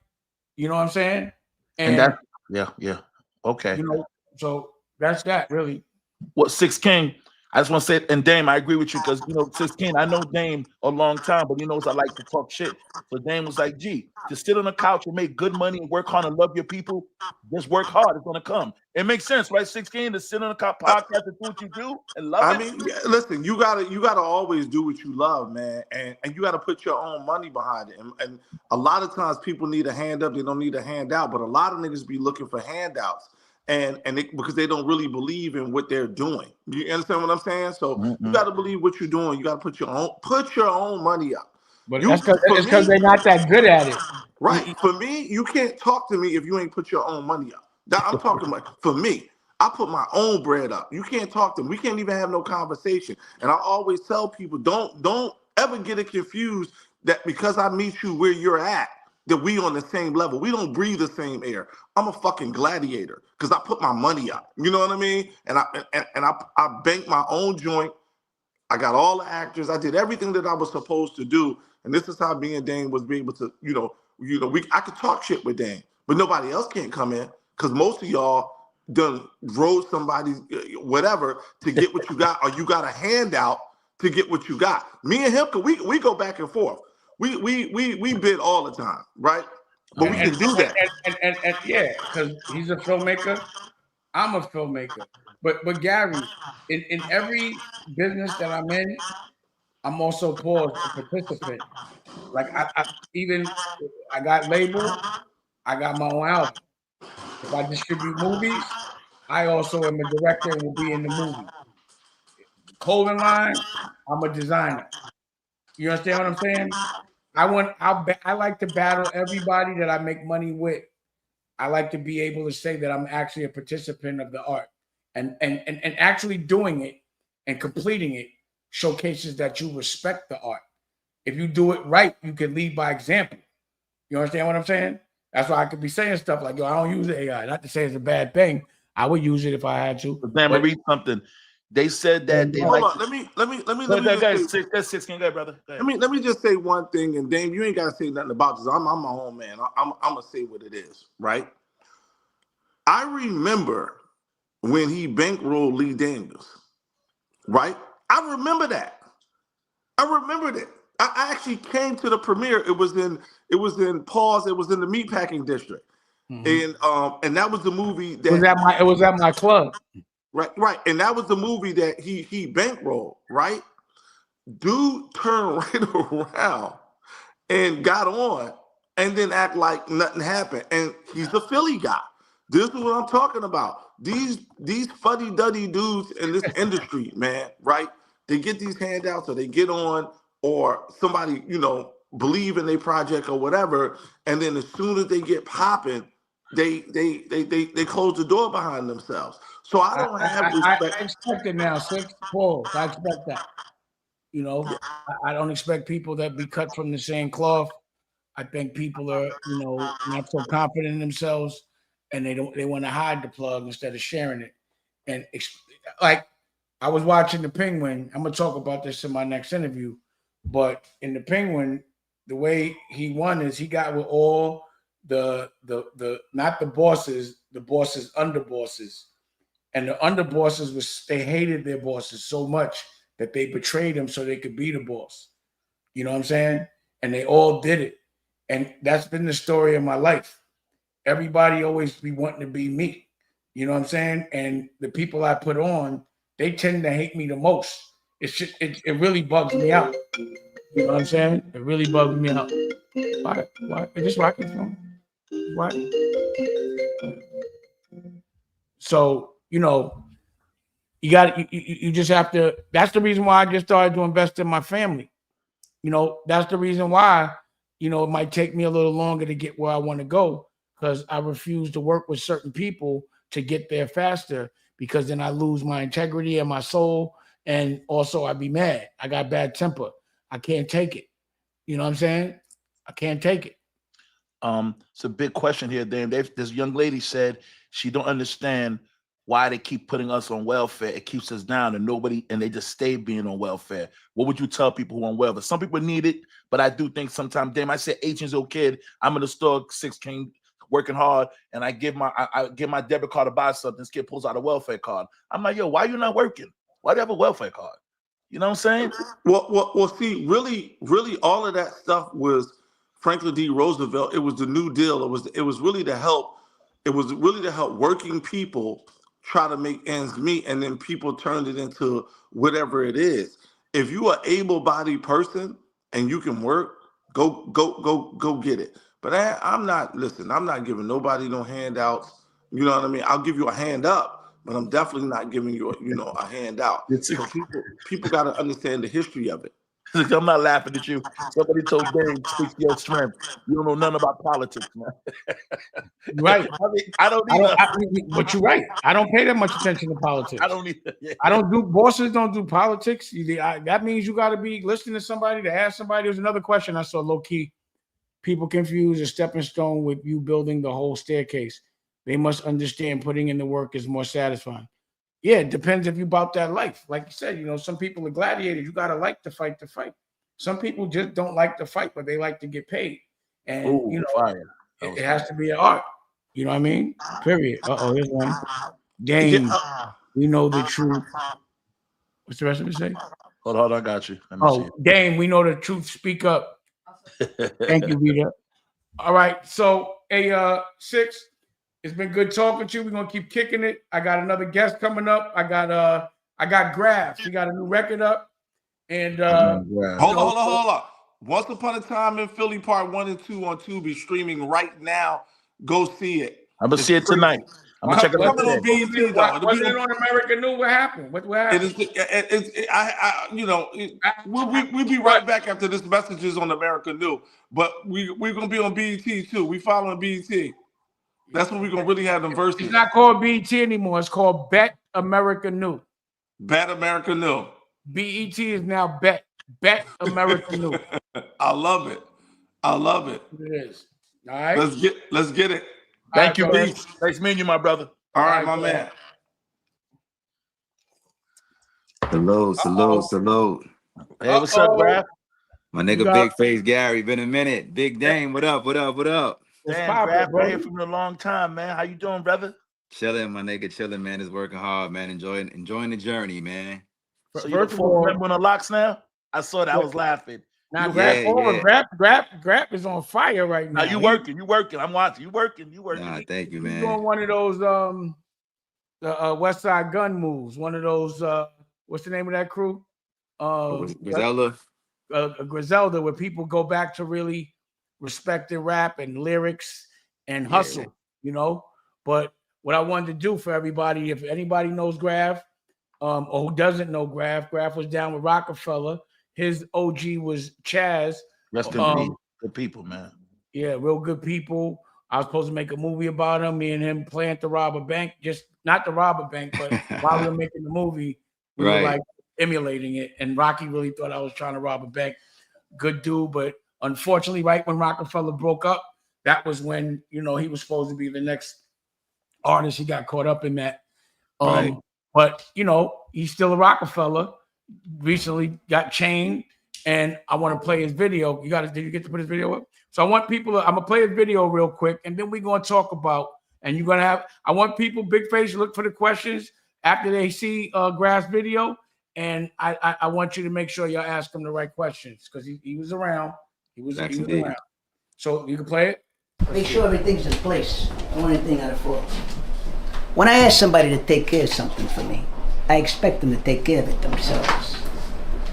You know what I'm saying? And that's yeah. Okay. You know, so that's that really. What 6 King? I just want to say, and Dame, I agree with you because 6 King, I know Dame a long time, but he knows I like to talk shit. So Dame was like, "Gee, to sit on the couch and make good money and work hard and love your people, just work hard. It's gonna come." It makes sense, right? 6 King, to sit on the podcast and do what you do and love it. I mean, listen, you gotta always do what you love, man, and you gotta put your own money behind it. And a lot of times people need a hand up, they don't need a handout, but a lot of niggas be looking for handouts. Because they don't really believe in what they're doing. You understand what I'm saying? So you got to believe what you're doing. You got to put your own money up. But that's because they're not that good at it. Right. For me, you can't talk to me if you ain't put your own money up. I'm talking about for me. I put my own bread up. You can't talk to me. We can't even have no conversation. And I always tell people, don't ever get it confused that because I meet you where you're at, that we on the same level. We don't breathe the same air. I'm a fucking gladiator because I put my money up. You know what I mean? And I banked my own joint. I got all the actors. I did everything that I was supposed to do. And this is how me and Dane was being able to, I could talk shit with Dane, but nobody else can't come in because most of y'all done rode somebody, whatever, to get what you got, or you got a handout to get what you got. Me and him, we go back and forth. We bid all the time, right? But we can do that. And yeah, because he's a filmmaker. I'm a filmmaker. But Gary, in every business that I'm in, I'm also a participant. Like I got labeled, I got my own album. If I distribute movies, I also am a director and will be in the movie. Clothing line, I'm a designer. You understand what I'm saying? I like to battle everybody that I make money with. I like to be able to say that I'm actually a participant of the art, and actually doing it and completing it showcases that you respect the art. If you do it right, you can lead by example. You understand what I'm saying? That's why I could be saying stuff like, "Yo, I don't use AI." Not to say it's a bad thing. I would use it if I had to. But then read something. They said that they hold like. on, let me That's 6 King, brother. Let me just say one thing, and Dame, you ain't gotta say nothing about this. I'm my own man. I'm gonna say what it is, right? I remember when he bankrolled Lee Daniels, right? I remember that. I remembered it. I actually came to the premiere. It was in Paws. It was in the meatpacking district, and that was the movie that it was at my club. Right, and that was the movie that he bankrolled. Right, dude turned right around and got on, and then act like nothing happened. And he's a Philly guy. This is what I'm talking about. These fuddy-duddy dudes in this industry, man, right? They get these handouts or they get on or somebody, believe in their project or whatever. And then as soon as they get popping, they close the door behind themselves. So I don't have respect. I expect it now, Six. Pause. I expect that. I don't expect people that be cut from the same cloth. I think people are, not so confident in themselves, and they want to hide the plug instead of sharing it. And like I was watching The Penguin. I'm gonna talk about this in my next interview, but in The Penguin, the way he won is he got with all not the bosses under bosses, and the under bosses they hated their bosses so much that they betrayed them so they could be the boss. You know what I'm saying? And they all did it, and that's been the story of my life. Everybody always be wanting to be me. You know what I'm saying? And the people I put on, they tend to hate me the most. It really bugs me out. You know what I'm saying? It really bugs me out. Why? Is this Rocky's phone? Why? So, you know, you just have to. That's the reason why I just started to invest in my family. You know, that's the reason why, you know, it might take me a little longer to get where I want to go, because I refuse to work with certain people to get there faster, because then I lose my integrity and my soul. And also I'd be mad. I got bad temper. I can't take it. You know what I'm saying? I can't take it. It's a big question here, Dan. This young lady said she don't understand why they keep putting us on welfare. It keeps us down, and they just stay being on welfare. What would you tell people who are on welfare? Some people need it, but I do think sometimes, damn, I say 18-year-old kid, I'm in the store, 16, working hard, and I give my debit card to buy something. This kid pulls out a welfare card. I'm like, yo, why you not working? Why do you have a welfare card? You know what I'm saying? Well, see, really, all of that stuff was Franklin D. Roosevelt. It was the New Deal. It was really to help. It was really to help working people try to make ends meet, and then people turned it into whatever it is. If you are an able-bodied person and you can work, go get it. But I'm not giving nobody no handouts. You know what I mean? I'll give you a hand up, but I'm definitely not giving you a handout. So people got to understand the history of it. I'm not laughing at you. Somebody told Dave, speak to your strength. You don't know nothing about politics, man. Right. I don't either. But you're right. I don't pay that much attention to politics. I don't either. Yeah. Bosses don't do politics. That means you got to be listening to somebody, to ask somebody. There's another question I saw low key. People confuse a stepping stone with you building the whole staircase. They must understand putting in the work is more satisfying. Yeah, it depends if you about that life. Like you said, some people are gladiators. You got to like to fight. Some people just don't like to fight, but they like to get paid. And, fire. It has to be an art. You know what I mean? Period. Here's one. Dang, we know the truth. What's the rest of it say? Hold on, I got you. Let me see. Dang, we know the truth. Speak up. Thank you, Rita. All right. So, Six, it's been good talking to you. We're gonna keep kicking it. I got another guest coming up. I got Grafh. She got a new record up. And hold on. Once Upon a Time in Philly Part 1 and 2 on Tubi, streaming right now. Go see it. I'm gonna see it tonight. I'm gonna check it out. On BET, though. Wasn't it on American News? What happened? What happened? We'll be right back after this message is on American News. But we're gonna be on BET too. We following BET. That's when we're gonna really have them verses. It's not called BET anymore. It's called Bet America New. Bet America New. BET is now Bet America New. I love it. It is. All right. Let's get it. Thank you, Beach. Nice meeting you, my brother. All right, my man. Salute. Hey, what's up, Grafh? My nigga Big Face Gary, been a minute. Big Dame, what up? Damn, Grafh, been here for a long time, man. How you doing, brother? Chilling, my nigga, chilling, man. Is working hard, man. Enjoying the journey, man. So you're the fourth member on the locks now? I saw that. I was laughing. Now, Grafh is on fire right now. Now you working. I'm watching. You working. Nah, thank you, man. He's doing one of those the West Side Gun moves. One of those what's the name of that crew? Griselda. Griselda, where people go back to really respecting rap and lyrics and hustle, But what I wanted to do for everybody, if anybody knows Grafh, or who doesn't know Grafh was down with Rockefeller. His OG was Chaz. Rest in peace. Good people, man. Yeah, real good people. I was supposed to make a movie about him. Me and him planned to rob a bank. Just not to rob a bank, but while we were making the movie, we were like emulating it. And Rocky really thought I was trying to rob a bank. Good dude, but unfortunately, right when Rockefeller broke up, that was when he was supposed to be the next artist. He got caught up in that. But he's still a Rockefeller. Recently got chained and I want to play his video. Did you get to put his video up? So I want people. I'm gonna play his video real quick, and then we're gonna talk about. And you're gonna have. I want people, big face, look for the questions after they see Graf's video, and I want you to make sure y'all ask him the right questions because he was around. He was around. So you can play it. Make sure everything's in place. Don't want anything out of fall. When I ask somebody to take care of something for me, I expect them to take care of it themselves.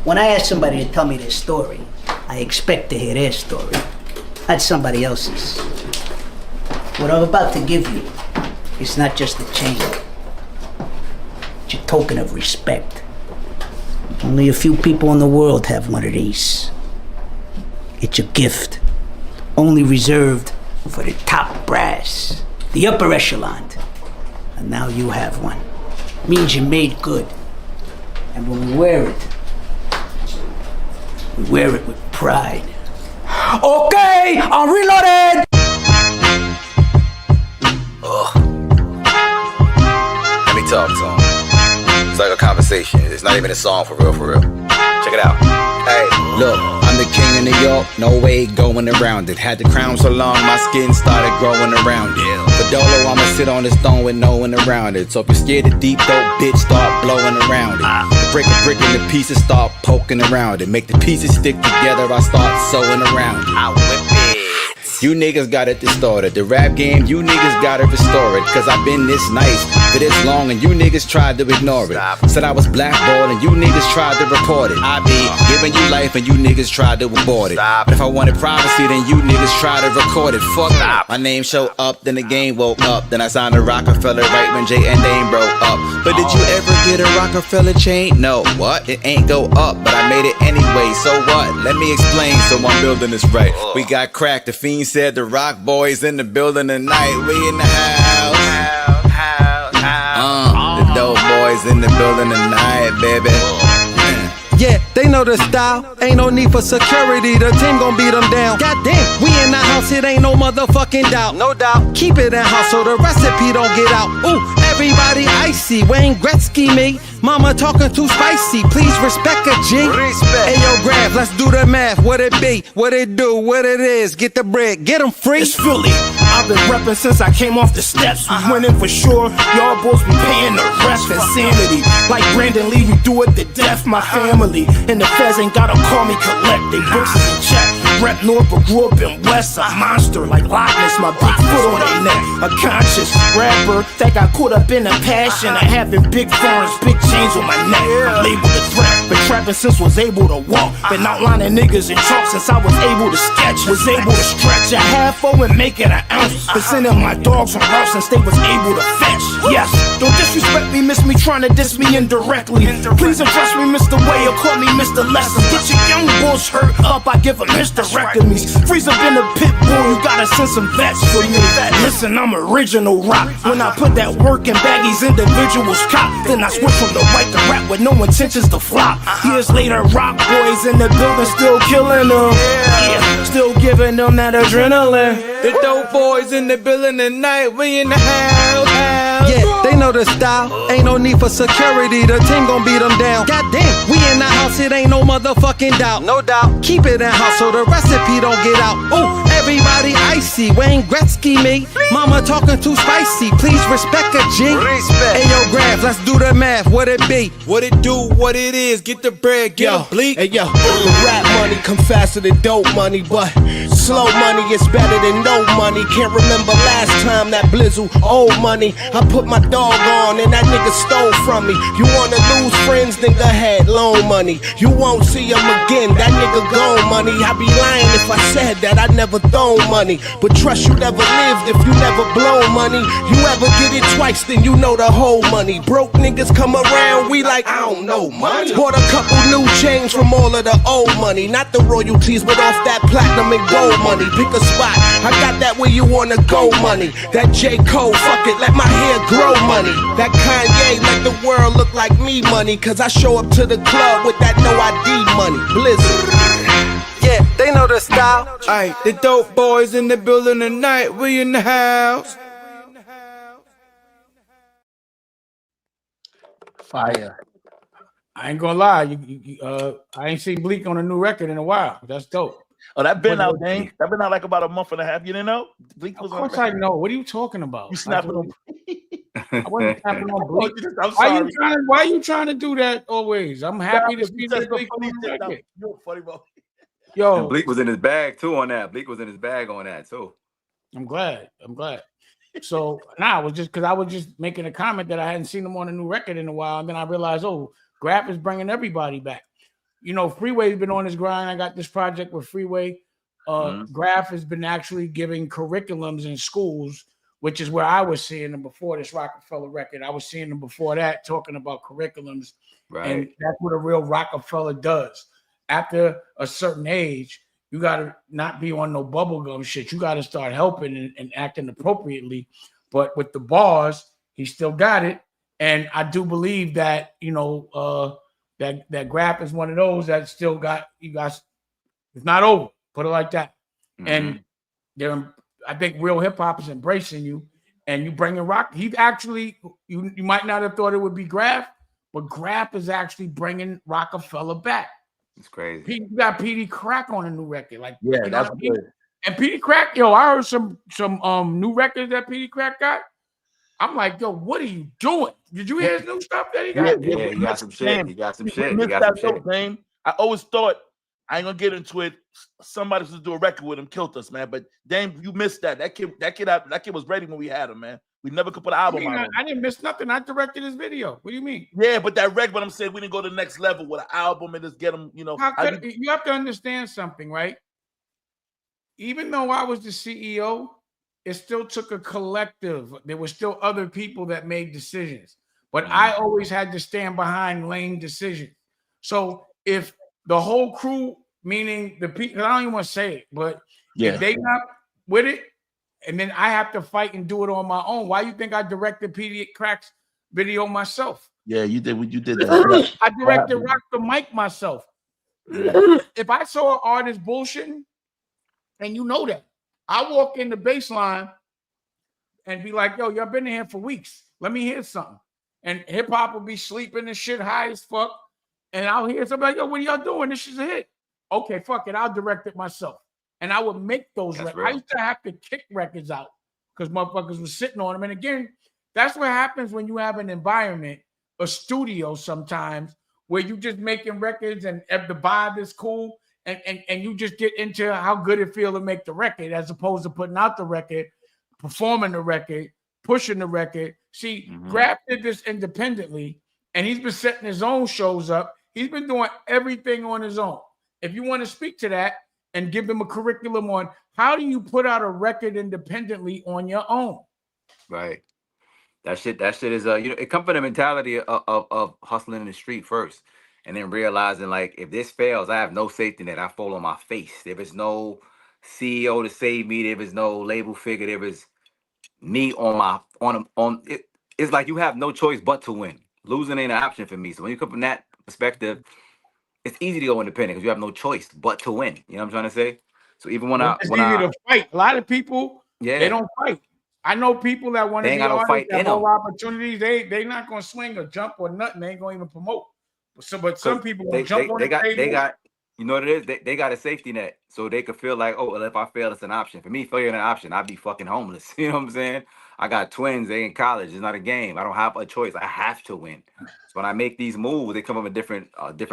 When I ask somebody to tell me their story, I expect to hear their story, not somebody else's. What I'm about to give you is not just a chain. It's a token of respect. Only a few people in the world have one of these. It's a gift, only reserved for the top brass, the upper echelon. And now you have one. It means you made good. And when we wear it with pride. Okay, I'm reloaded! Let me talk to him. It's like a conversation. It's not even a song for real, for real. Check it out. Hey, look, I'm the king of New York, no way going around it. Had the crown so long, my skin started growing around it. For Dolo, I'ma sit on this stone with no one around it. So if you're scared of deep, dope, bitch, start blowing around it. Break a brick and the pieces start poking around it. Make the pieces stick together, I start sewing around it. I whip it. You niggas got it distorted. The rap game, you niggas gotta restore it. Cause I've been this nice for this long and you niggas tried to ignore it. Said I was blackballed and you niggas tried to report it. I be giving you life and you niggas tried to abort it. But if I wanted privacy, then you niggas tried to record it. Fuck up. My name showed up, then the game woke up. Then I signed a Rockefeller right when Jay and Dame broke up. But did you ever get a Rockefeller chain? No, what? It ain't go up, but I made it anyway. So what? Let me explain so I'm building this right. We got cracked, the fiend said the Rock boys in the building tonight. We in the house. The dope boys in the building tonight, baby. Yeah, they know the style. Ain't no need for security. The team gon' beat them down. Goddamn, we in the house. It ain't no motherfucking doubt. No doubt. Keep it in house so the recipe don't get out. Ooh, everybody icy. Wayne Gretzky me. Mama talking too spicy. Please respect a G. Respect. Hey yo, Grafh, let's do the math. What it be? What it do? What it is? Get the bread. Get them free. It's Philly. I've been reppin' since I came off the steps. We winning for sure. Y'all boys be paying the rest. Insanity. Like Brandon Lee, we do it to death. My family and the feds ain't gotta call me collect. They books is in check. Rep North but grew up in West. A monster like Loch Ness. My big foot on their neck. A conscious rapper that got caught up in the passion of having big foreigns, big chains on my neck. I'm labeled a threat. Been trapping since was able to walk. Been outlining niggas in chalk since I was able to sketch. Was able to stretch a half O and make it an ounce. Been sending my dogs on routes since they was able to fetch. Yes, don't disrespect me, miss me trying to diss me indirectly. Please address me Mr. Way or call me Mr. Lessons. Get your young bulls hurt up, I give them hysterectomies. Freeze up in the pit bull, you gotta send some vets for me. Listen, I'm original rock. When I put that work in baggies, individuals cop. Then I switch from the white to rap with no intentions to flop. Years later, Rock boys in the building still killing them. Yeah, still giving them that adrenaline. The dope boys in the building tonight. We in the house. Yeah, they know the style. Ain't no need for security. The team gon' beat them down. Goddamn, we in the house. It ain't no motherfucking doubt. No doubt. Keep it in house so the recipe don't get out. Ooh, everybody icy. Wayne Gretzky me. Mama talking too spicy. Please respect a G. Respect. Hey yo, Grafh, let's do the math. What it be? What it do? What it is? Get the bread. Get a bleak. Hey yo, the rap money come faster than dope money, but slow money is better than no money. Can't remember last time that Blizzle owed money. I put my dog on and that nigga stole from me. You wanna lose friends, then go ahead, loan money. You won't see him again, that nigga gone money. I be lying if I said that I never thrown money. But trust you never lived if you never blow money. You ever get it twice, then you know the whole money. Broke niggas come around, we like, I don't know money. Bought a couple new chains from all of the old money. Not the royalties, but off that platinum and gold money. Pick a spot, I got that where you wanna go money. That J. Cole, fuck it, let my hair grow money. That Kanye, let the world look like me money. Cause I show up to the club with that no ID money. Blizzard. Yeah, they know the style. Aight, the dope boys in the building tonight. We in the house. Fire. I ain't gonna lie. I ain't seen Bleak on a new record in a while. That's dope. Oh, that been But- out, Dane. That been out like about a month and a half. You didn't know? Bleak was Of on. course I know. What are you talking about? You snapping on. I wasn't snapping on Bleak. I'm Why sorry. you trying to do that always? I'm happy to see that Bleak on the record. You're funny, bro. Yo, And Bleak was in his bag too on that. Bleak was in his bag on that too. I'm glad. So I was just making a comment that I hadn't seen him on a new record in a while, and then I realized, oh, Grafh is bringing everybody back. You know, Freeway's been on his grind. I got this project with Freeway. Grafh has been actually giving curriculums in schools, which is where I was seeing them before this Rockefeller record. I was seeing them before that talking about curriculums, and that's what a real Rockefeller does. After a certain age, you got to not be on no bubblegum shit. You got to start helping and acting appropriately. But with the bars, he still got it. And I do believe that, you know, that Grafh is one of those that still got, you guys, it's not over. Put it like that. And I think real hip hop is embracing you, and you bring in rock. He actually, you might not have thought it would be Grafh, but Grafh is actually bringing Rockefeller back. It's crazy. You got PD Crack on a new record, like Yeah, you know that's what I mean? good. And PD Crack, yo, I heard some new records that PD Crack got. I'm like, yo, what are you doing? Did you hear his new stuff that he got? Yeah, he got some shit. He got some shit. He Missed got some that shit. dope, Dame. I always thought, I ain't gonna get into it. Somebody was to do a record with him, killed us, man. But Dame, you missed that. That kid was ready when we had him, man. We never could put an album out. I didn't miss nothing. I directed his video. What do you mean? Yeah, but that record, but I'm saying we didn't go to the next level with an album and just get him, you know. You have to understand something, right? Even though I was the CEO, it still took a collective. There were still other people that made decisions, but I always had to stand behind lane decisions. So if the whole crew, meaning the people, I don't even want to say it, but if they not with it, and then I have to fight and do it on my own. Why you think I directed PD Crack's video myself? Yeah, you did what you did. That. I directed Rock the Mic myself. If I saw an artist bullshitting, and you know that, I walk in the baseline and be like, yo, y'all been in here for weeks. Let me hear something. And hip hop will be sleeping and shit high as fuck. And I'll hear somebody, yo, what are y'all doing? This is a hit. Okay, fuck it. I'll direct it myself. And I would make those records. I used to have to kick records out because motherfuckers were sitting on them. And again, that's what happens when you have an environment, a studio sometimes, where you just making records and the vibe is cool. And you just get into how good it feels to make the record as opposed to putting out the record, performing the record, pushing the record. See, Grafh did this independently, and he's been setting his own shows up. He's been doing everything on his own. If you want to speak to that and give them a curriculum on how do you put out a record independently on your own? Right. That shit is you know, it comes from the mentality of hustling in the street first. And then realizing, like, if this fails, I have no safety net. I fall on my face. There is no CEO to save me. There is no label figure. There is me on it. It's like you have no choice but to win. Losing ain't an option for me. So when you come from that perspective, it's easy to go independent because you have no choice but to win. You know what I'm trying to say? So even It's easy to fight. A lot of people, they don't fight. I know people that want to be artists that have more opportunities. They not gonna swing or jump or nothing. They ain't gonna even promote. But some people will jump on the table. You know what it is? They got a safety net, so they could feel like, oh, well, if I fail, it's an option. For me, failure is an option. I'd be fucking homeless. You know what I'm saying? I got twins. They in college. It's not a game. I don't have a choice. I have to win. So when I make these moves, they come from a different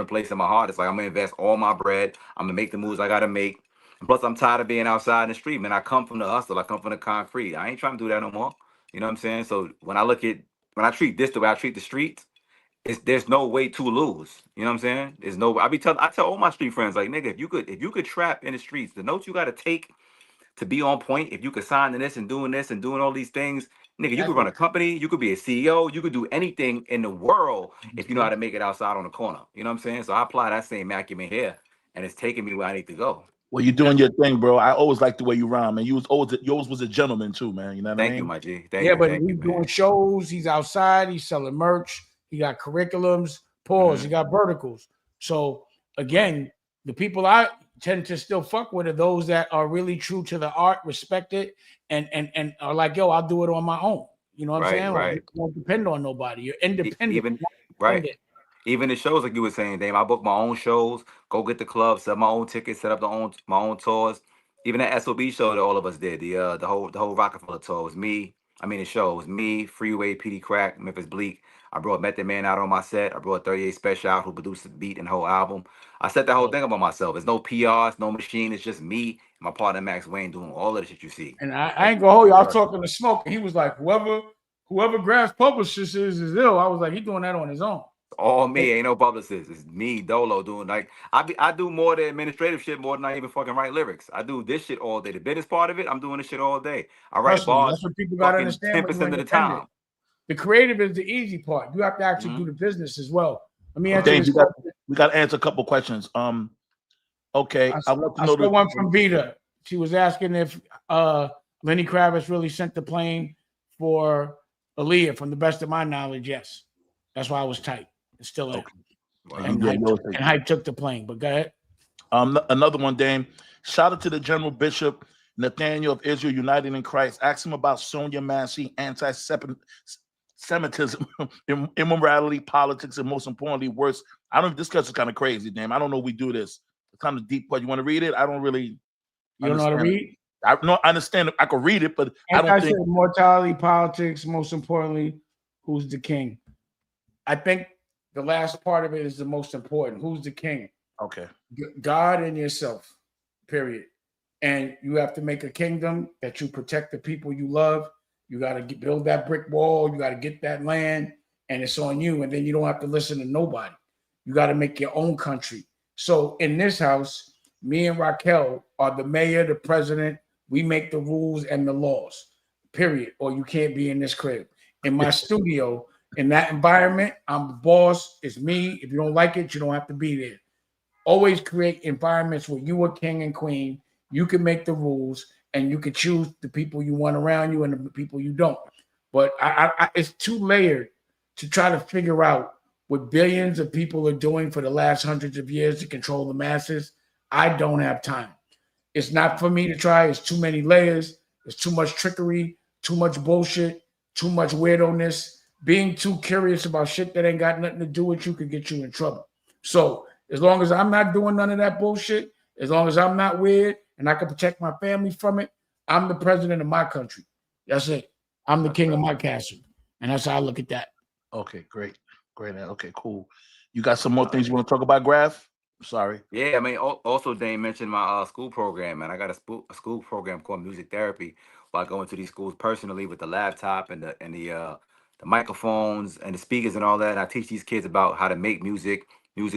place in my heart. It's like I'm gonna invest all my bread. I'm gonna make the moves I gotta make. And plus, I'm tired of being outside in the street, man. I come from the hustle. I come from the concrete. I ain't trying to do that no more. You know what I'm saying? So when I treat this the way I treat the streets, there's no way to lose. You know what I'm saying? There's no. I tell all my street friends, like, nigga, if you could trap in the streets, the notes you got to take to be on point. If you could sign to this and doing all these things, nigga, you could run a company. You could be a CEO. You could do anything in the world if you know how to make it outside on the corner. You know what I'm saying? So I apply that same acumen here, and it's taking me where I need to go. Well, you're doing your thing, bro. I always like the way you rhyme, and yours was a gentleman too, man. You know what I mean? Thank you, my G. Thank you. But he's doing shows. He's outside. He's selling merch. He got curriculums, he got verticals. So again, the people I tend to still fuck with are those that are really true to the art, respect it, and are like, yo, I'll do it on my own. You know what I'm saying? Right. Like, you don't depend on nobody. You're independent. Even the shows like you were saying, Dame, I book my own shows, go get the club, sell my own tickets, set up my own tours. Even that SOB show that all of us did, the whole Rockefeller tour was me. I mean, the show was me, Freeway, PD Crack, Memphis Bleak. I brought Method Man out on my set. I brought 38 Special out, who produced the beat and the whole album. I set the whole thing up on myself. There's no PR, it's no machine. It's just me and my partner Max Wayne doing all of the shit you see. And I ain't gonna hold you. I was talking to Smoke, and he was like, whoever Graph's publicist is ill. I was like, he's doing that on his own. All me, ain't no publicist. It's me, Dolo, doing like I do more than administrative shit more than I even fucking write lyrics. I do this shit all day. The business part of it, I'm doing this shit all day. I write Trust me, bars. that's what people gotta fucking understand. 10% of the time. The creative is the easy part. You have to actually do the business as well. Let me answer Dave, this. we got to answer a couple questions. Okay, I want to know the one from Vita. She was asking if Lenny Kravitz really sent the plane for Aaliyah. From the best of my knowledge, yes. That's why I was tight. It's still in. Okay. And Hype took the plane. But go ahead. Another one, Dame. Shout out to the General Bishop Nathaniel of Israel United in Christ. Ask him about Sonia Massey, anti-Semitism, immorality, politics, and most importantly, worse. I don't. This is kind of crazy, Dame. I don't know. We do this. It's kind of deep. But you want to read it? I don't really. You don't know how to read? I understand. I could read it, but I don't think mortality, politics. Most importantly, who's the king? I think the last part of it is the most important. Who's the king? Okay. God and yourself. Period. And you have to make a kingdom that you protect the people you love. You got to build that brick wall. You got to get that land, and it's on you. And then you don't have to listen to nobody. You got to make your own country. So in this house, me and Raquel are the mayor, the president. We make the rules and the laws, period. Or you can't be in this crib. In my studio, in that environment, I'm the boss. It's me. If you don't like it, you don't have to be there. Always create environments where you are king and queen. You can make the rules, and you can choose the people you want around you and the people you don't. But it's too layered to try to figure out what billions of people are doing for the last hundreds of years to control the masses. I don't have time. It's not for me to try. It's too many layers. There's too much trickery, too much bullshit, too much weirdo-ness. Being too curious about shit that ain't got nothing to do with you could get you in trouble. So as long as I'm not doing none of that bullshit, as long as I'm not weird and I can protect my family from it, I'm the president of my country. That's it. I'm the king of my castle. And that's how I look at that. Okay, great. Okay, cool. You got some more things you want to talk about, Graph? Sorry. Yeah, I mean, also Dane mentioned my school program, and I got a school program called music therapy. Where I go into these schools personally with the laptop and the microphones and the speakers and all that. And I teach these kids about how to make music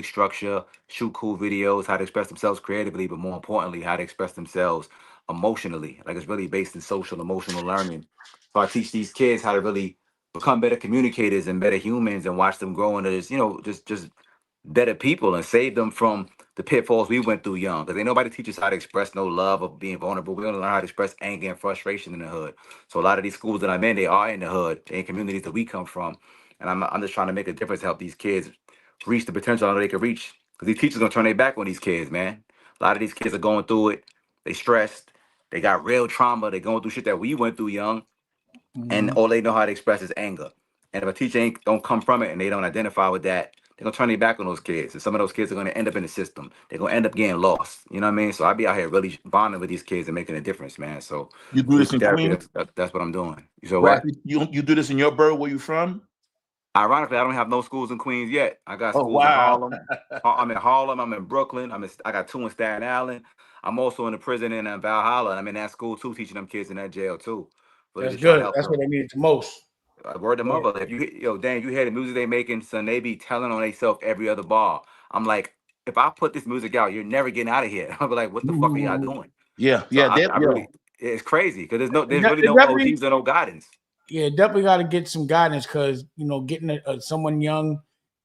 structure, shoot cool videos, how to express themselves creatively, but more importantly, how to express themselves emotionally. Like it's really based in social, emotional learning. So I teach these kids how to really become better communicators and better humans, and watch them grow into this, just better people, and save them from the pitfalls we went through young. Because ain't nobody teach us how to express no love or being vulnerable. We only learn how to express anger and frustration in the hood. So a lot of these schools that I'm in, they are in the hood, in communities that we come from. And I'm just trying to make a difference, help these kids reach the potential that they can reach. Because these teachers gonna turn their back on these kids, man. A lot of these kids are going through it. They stressed. They got real trauma. They going through shit that we went through young. And all they know how to express is anger. And if a teacher don't come from it and they don't identify with that, they're gonna turn their back on those kids. And some of those kids are gonna end up in the system. They're gonna end up getting lost. You know what I mean? So I be out here really bonding with these kids and making a difference, man. So you do this in Queens? That's what I'm doing. So Graph, what? You do this in your borough where you from? Ironically, I don't have no schools in Queens yet. I got schools in Harlem. I'm in Harlem. I'm in Brooklyn. I got 2 in Staten Island. I'm also in a prison in Valhalla. And I'm in that school too, teaching them kids in that jail too. That's good. That's what they need the most. Word to mother. If Dan, you hear the music they making, son, they be telling on themselves every other bar. I'm like, if I put this music out, you're never getting out of here. I'll be like, what the fuck are y'all doing? Yeah, so I really, it's crazy because there's really no OGs or no guidance. Yeah, definitely got to get some guidance, because getting someone young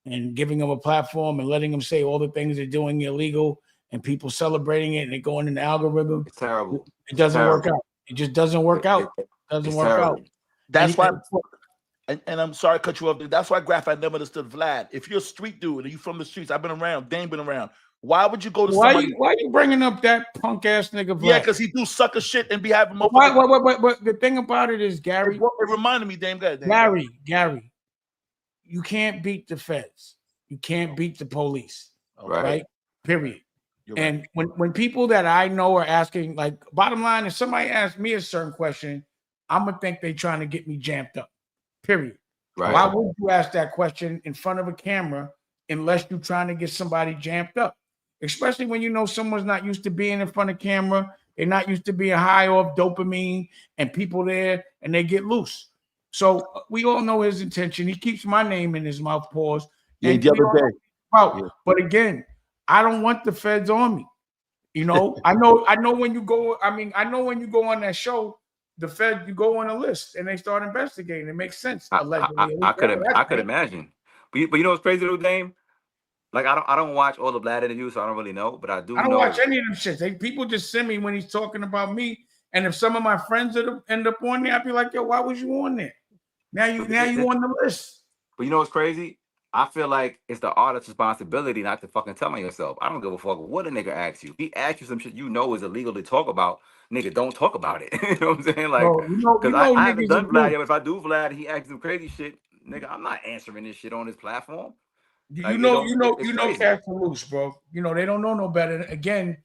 and giving them a platform and letting them say all the things they're doing illegal and people celebrating it and they're going in the algorithm. It's terrible. It doesn't work out. It just doesn't work out. It doesn't work out. That's why. And I'm sorry to cut you off. That's why, Graph, I never understood Vlad. If you're a street dude and you from the streets, I've been around, Dane been around. Why would you go to somebody? Why are you bringing up that punk ass nigga Vlad? Yeah, because he do sucker shit and be having more. But the thing about it is, Gary. It reminded me, Dame. Gary, you can't beat the feds. You can't beat the police, Okay. right? Period. You're right. And when people that I know are asking, like, bottom line, if somebody asks me a certain question, I'm gonna think they're trying to get me jammed up. Period. Right. Why would you ask that question in front of a camera unless you're trying to get somebody jammed up? Especially when you know someone's not used to being in front of camera, they're not used to being high off dopamine and people there, and they get loose. So we all know his intention. He keeps my name in his mouth, pause. Yeah, And the we all other know day. about. Yeah. But again, I don't want the feds on me. You know, I know when you go, I know when you go on that show, the Fed, you go on a list and they start investigating. It makes sense. Allegedly. I could imagine. But you know what's crazy though, Dame? Like I don't watch all the Vlad interviews, so I don't really know. But I do. I don't know. watch any of them shits. People just send me when he's talking about me. And if some of my friends end up on there, I'd be like, yo, why was you on there? Now you on the list. But you know what's crazy? I feel like it's the artist's responsibility not to fucking tell on yourself. I don't give a fuck what a nigga asks you. If he asks you some shit you know is illegal to talk about, nigga, don't talk about it. You know what I'm saying? Like, because I haven't done Vlad yet. But if I do Vlad and he asks some crazy shit, nigga, I'm not answering this shit on his platform. You know, cats are loose, bro. You know, they don't know no better. Again,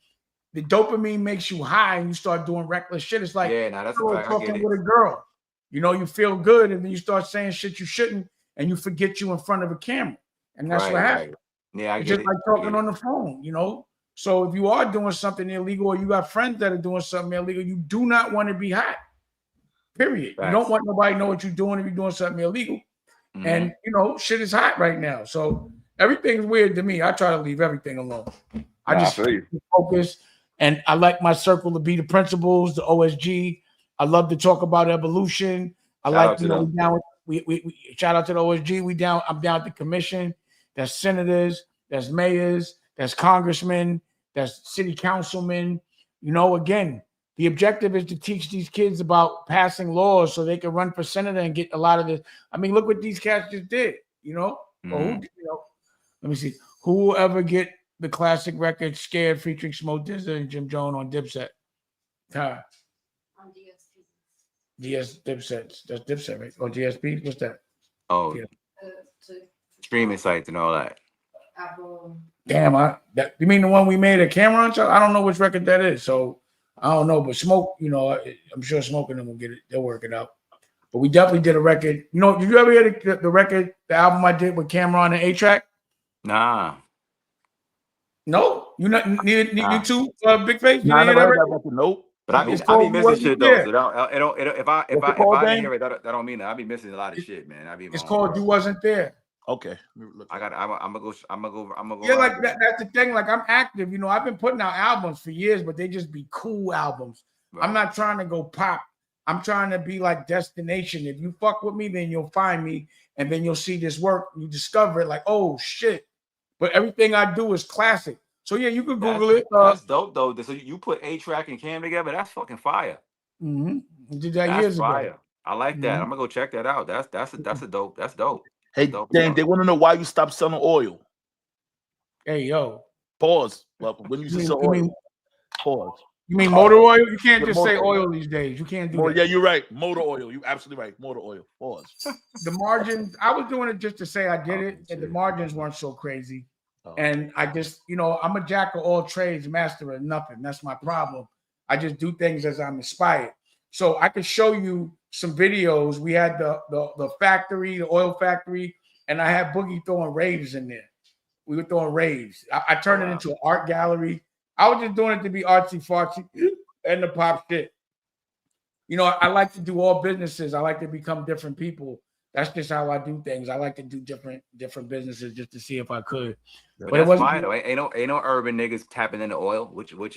the dopamine makes you high and you start doing reckless shit. It's like that's a fact. talking with a girl. You know, you feel good and then you start saying shit you shouldn't and you forget you in front of a camera. And that's what happens. Yeah, it's just like talking on the phone, you know? So if you are doing something illegal or you got friends that are doing something illegal, you do not want to be hot. Period. You don't want nobody to know what you're doing if you're doing something illegal. Mm-hmm. And, you know, shit is hot right now. So everything's weird to me. I try to leave everything alone. I just focus. And I like my circle to be the principals, the OSG. I love to talk about evolution. I like, you know, we shout out to the OSG. I'm down at the commission. There's senators, there's mayors, there's congressmen, there's city councilmen. You know, again, the objective is to teach these kids about passing laws so they can run for senator and get a lot of this. I mean, look what these cats just did, you know? Mm-hmm. Let me see. Who will ever get the classic record Scared featuring Smoke Dizza and Jim Jones on Dipset? On DSP. Dipset. That's Dipset, right? Or DSP? What's that? Oh, yeah. Streaming sites and all that. Apple. Damn, you mean the one we made a Cameron show? I don't know which record that is, so I don't know. But Smoke, you know, I'm sure Smoke and them will get it. They'll work it out. But we definitely did a record. You know, did you ever hear the record, the album I did with Cameron and A-Track? Nah. No, you too, Big Face. Nah, I never heard that record. Nope. But I be missing shit though. So if I didn't hear it, that don't mean that. I be missing a lot of shit, man. It's called You Wasn't There. Okay. I'm gonna go. Yeah, like that's the thing. Like I'm active. You know, I've been putting out albums for years, but they just be cool albums. Right. I'm not trying to go pop. I'm trying to be like Destination. If you fuck with me, then you'll find me, and then you'll see this work. You discover it, like, oh shit. But everything I do is classic. So yeah, you can Google it. That's dope though. So you put A-Track and Cam together. That's fucking fire. Mm-hmm. You did that years ago. I like that. I'm gonna go check that out. That's a dope. That's dope. Hey, Dan, they want to know why you stopped selling oil. Hey, yo. Pause. Well, when you sell oil, pause. You mean motor oil? You can't just say oil these days. You can't do that. Yeah, you're right. Motor oil. You're absolutely right. Motor oil. Pause. The margins, I was doing it just to say I did it, and the margins weren't so crazy. And I just, you know, I'm a jack of all trades, master of nothing. That's my problem. I just do things as I'm inspired. So I could show you some videos. We had the factory, the oil factory, and I had Boogie throwing raves in there. We were throwing raves. I turned it into an art gallery. I was just doing it to be artsy fartsy and the pop shit. You know, I like to do all businesses. I like to become different people. That's just how I do things. I like to do different businesses just to see if I could. But it wasn't fine though. Ain't no urban niggas tapping into oil, which would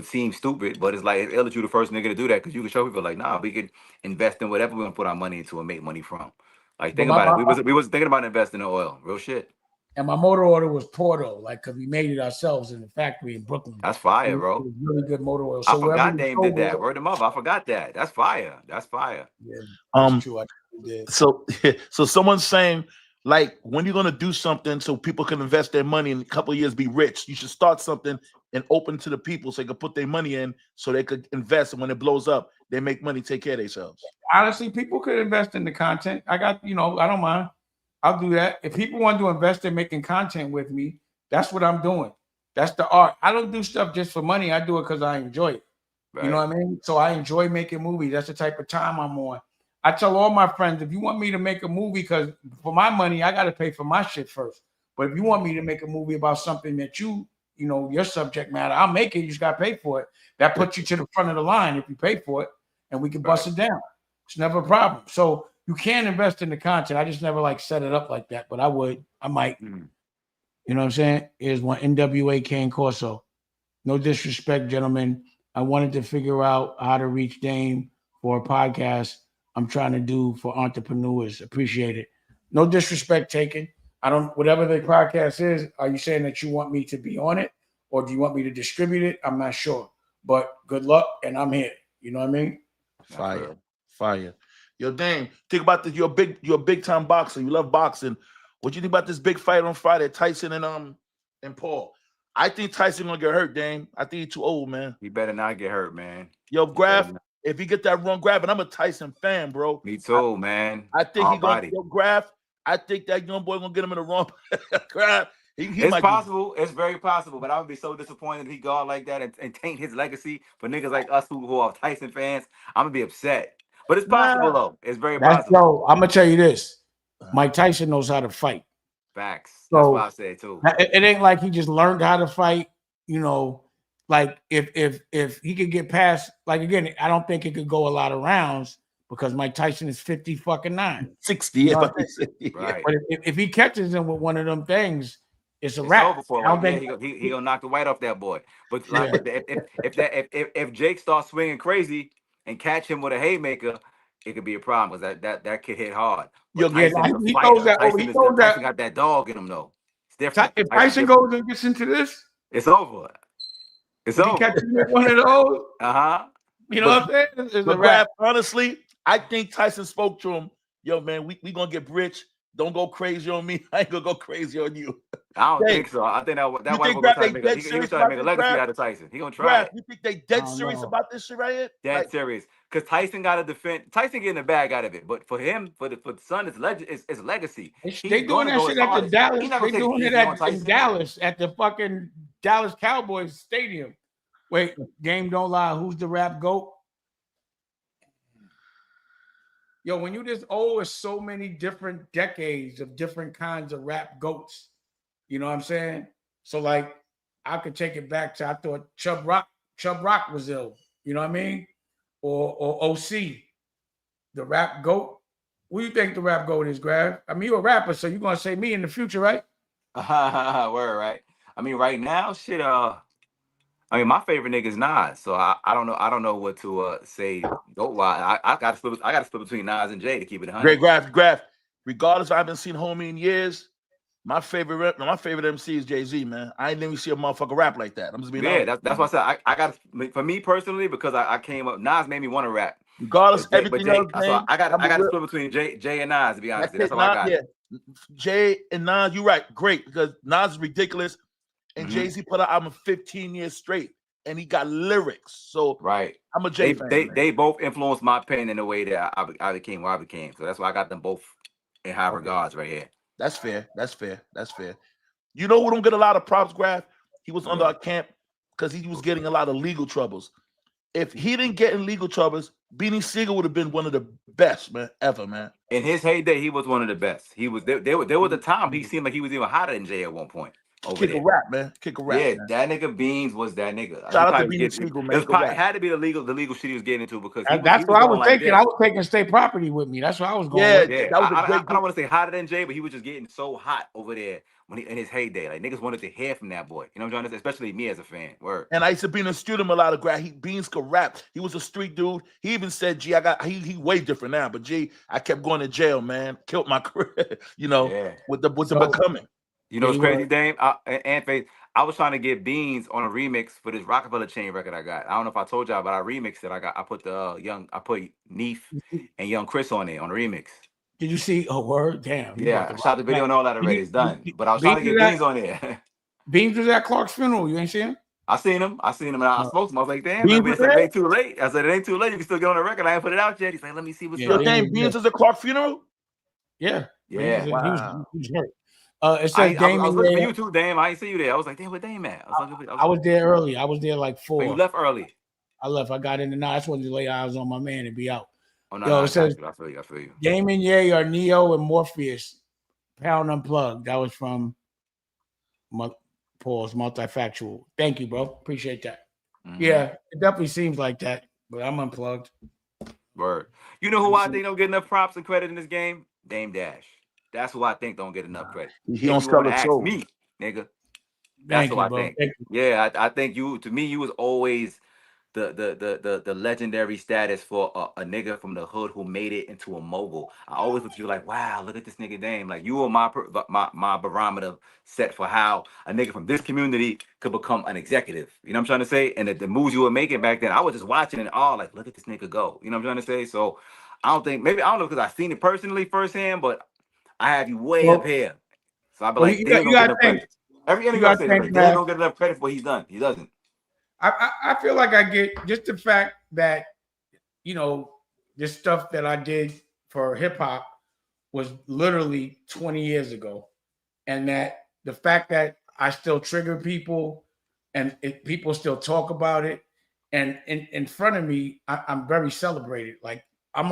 seem stupid, but it's like it's ill that you the first nigga to do that because you can show people like, nah, we could invest in whatever we're gonna put our money into and make money from. Like think about it. We was thinking about investing in oil, real shit. And my motor oil was Porto, like because we made it ourselves in the factory in Brooklyn. That's fire, bro. It was really good motor oil. So I forgot Dame did that. Word him up. I forgot that. That's fire. That's fire. Yeah, that's true. I did. So someone's saying, like, when you're gonna do something so people can invest their money in a couple of years, be rich, you should start something and open to the people so they can put their money in so they could invest. And when it blows up, they make money, take care of themselves. Honestly, people could invest in the content. I got, you know, I don't mind. I'll do that. If people want to invest in making content with me, that's what I'm doing. That's the art. I don't do stuff just for money. I do it because I enjoy it. Right. You know what I mean? So I enjoy making movies. That's the type of time I'm on. I tell all my friends, if you want me to make a movie, because for my money, I got to pay for my shit first. But if you want me to make a movie about something that you know, your subject matter, I'll make it. You just got to pay for it. That puts you to the front of the line if you pay for it, and we can bust it down. It's never a problem. So you can invest in the content. I just never like set it up like that, but I would. I might. Mm. You know what I'm saying? Here's one NWA Kane Corso. No disrespect, gentlemen. I wanted to figure out how to reach Dame for a podcast I'm trying to do for entrepreneurs. Appreciate it. No disrespect taken. I don't, whatever the podcast is, are you saying that you want me to be on it or do you want me to distribute it? I'm not sure, but good luck and I'm here. You know what I mean? Fire, fire. Yo, Dame, think about this. You're a big time boxer. You love boxing. What do you think about this big fight on Friday, Tyson and Paul? I think Tyson gonna get hurt, Dame. I think he's too old, man. He better not get hurt, man. Yo, Grafh, if he get that wrong grab, and I'm a Tyson fan, bro. Me too, man. I think he gonna yo, Grafh. I think that young boy gonna get him in the wrong grab. It's possible. It's very possible. But I would be so disappointed if he go out like that and taint his legacy for niggas like us who are Tyson fans. I'm gonna be upset. But it's possible though. It's very possible. Yo, I'm gonna tell you this. Mike Tyson knows how to fight. Facts. So, that's what I said too. It ain't like he just learned how to fight. You know, like if he could get past, like again, I don't think it could go a lot of rounds because Mike Tyson is 50-9. 60. You know, right. But if he catches him with one of them things, it's a It's wrap. over for him. He gonna knock the white off that boy. But like, if Jake starts swinging crazy and catch him with a haymaker, it could be a problem because that kid hit hard. Yo, he knows that. Tyson got that dog in him though. It's different. If Tyson goes and gets into this, it's over. It's over. He catches one of those. You know what I'm saying? It's a wrap. Honestly, I think Tyson spoke to him. Yo, man, we gonna get rich. Don't go crazy on me. I ain't gonna go crazy on you. I don't think so. I think that white boy gonna try to make a legacy out of Tyson. He gonna try. You think they dead serious about this shit right here? Dead serious. Because Tyson got to defend. Tyson getting a bag out of it, but for him, for the son, it's legacy. They doing that shit at the Dallas. They doing it in Dallas at the fucking Dallas Cowboys stadium. Wait, game don't lie. Who's the rap GOAT? Yo, when you this old, it's so many different decades of different kinds of rap GOATs. You know what I'm saying? So like, I could take it back to I thought Chubb Rock was ill. You know what I mean? Or OC, the rap GOAT. What do you think the rap GOAT is, Grafh? I mean, you're a rapper, so you're gonna say me in the future, right? Word, right? I mean, right now, shit. I mean, my favorite nigga is Nas, so I don't know what to say. GOAT wise, I got to split between Nas and Jay to keep it 100. Great Grafh. Regardless, I haven't seen homie in years. My favorite MC is Jay-Z, man. I ain't never see a motherfucker rap like that. I'm just being honest. That's why I said I got, for me personally, because I came up, Nas made me want to rap. Regardless, everything else, so I got to split between Jay and Nas, to be honest. That's all I got. Yeah. Jay and Nas, you're right. Great, because Nas is ridiculous. And Jay-Z put out album 15 years straight. And he got lyrics. So right. I'm a Jay fan. They both influenced my pen in the way that I became what I became. So that's why I got them both in high regards right here. That's fair. You know who don't get a lot of props, Grafh? He was under our camp because he was getting a lot of legal troubles. If he didn't get in legal troubles, Beanie Siegel would have been one of the best, man, ever, man. In his heyday, he was one of the best. He was there was a time he seemed like he was even hotter than Jay at one point. Kick a rap, man. Yeah, man. That nigga Beans was that nigga. Shout out to Beanie Siegel, man. It had to be the legal shit he was getting into because that's what I was thinking. I was taking state property with me. That's what I was going with. Yeah. That was a great I don't want to say hotter than Jay, but he was just getting so hot over there when he in his heyday. Like niggas wanted to hear from that boy. You know what I'm trying to say? Especially me as a fan. Word. And I used to be in the studio a lot of Grafh. Beans could rap. He was a street dude. He even said, "G, he way different now, but G, I kept going to jail, man. Killed my career, you know, with the becoming." You know what's crazy, Dame? And Faith, I was trying to get Beans on a remix for this Rockefeller Chain record I got. I don't know if I told y'all, but I remixed it. I put Neef and Young Chris on it on a remix. Did you see a word? Damn. Yeah, I shot the video and all that already. It's done. But I was trying to get Beans on there. Beans was at Clark's funeral. You ain't seen him? I seen him, and I spoke to him. I was like, damn, it ain't too late. I said, it ain't too late. You can still get on the record. I ain't put it out yet. He's like, let me see what's up. Your name Beans is at Clark funeral? Yeah. Yeah. He Wow. was hurt. It says I was Damon. looking for you too, Dame. I didn't see you there. I was like, damn, where Dame at? I was there early. I was there like 4. Oh, you left early. I left. I got in the 9. I just wanted to lay eyes on my man and be out. Oh no, Yo, no, it says I feel you. Damon Ye are Neo and Morpheus. Pound Unplugged. That was from Paul's Multifactual. Thank you, bro. Appreciate that. Mm-hmm. Yeah, it definitely seems like that, but I'm unplugged. Word. You know who I think don't get enough props and credit in this game? Dame Dash. That's who I think don't get enough credit. He don't sell the soul. Me, nigga. Thank That's who you, I bro. think. Thank you. Yeah, I think you. To me, you was always the legendary status for a nigga from the hood who made it into a mogul. I always look at you like, wow, look at this nigga Dame. Like you were my barometer set for how a nigga from this community could become an executive. You know what I'm trying to say? And the moves you were making back then, I was just watching and all like, look at this nigga go. You know what I'm trying to say? So I don't know because I've seen it personally firsthand, but I have you way up here. So I'd be like, Dame don't get enough credit. Every interview I say, Dame don't get enough credit for what he's done. He doesn't. I feel like I get just the fact that, you know, this stuff that I did for hip hop was literally 20 years ago. And that the fact that I still trigger people and people still talk about it. And in front of me, I'm very celebrated. Like I'm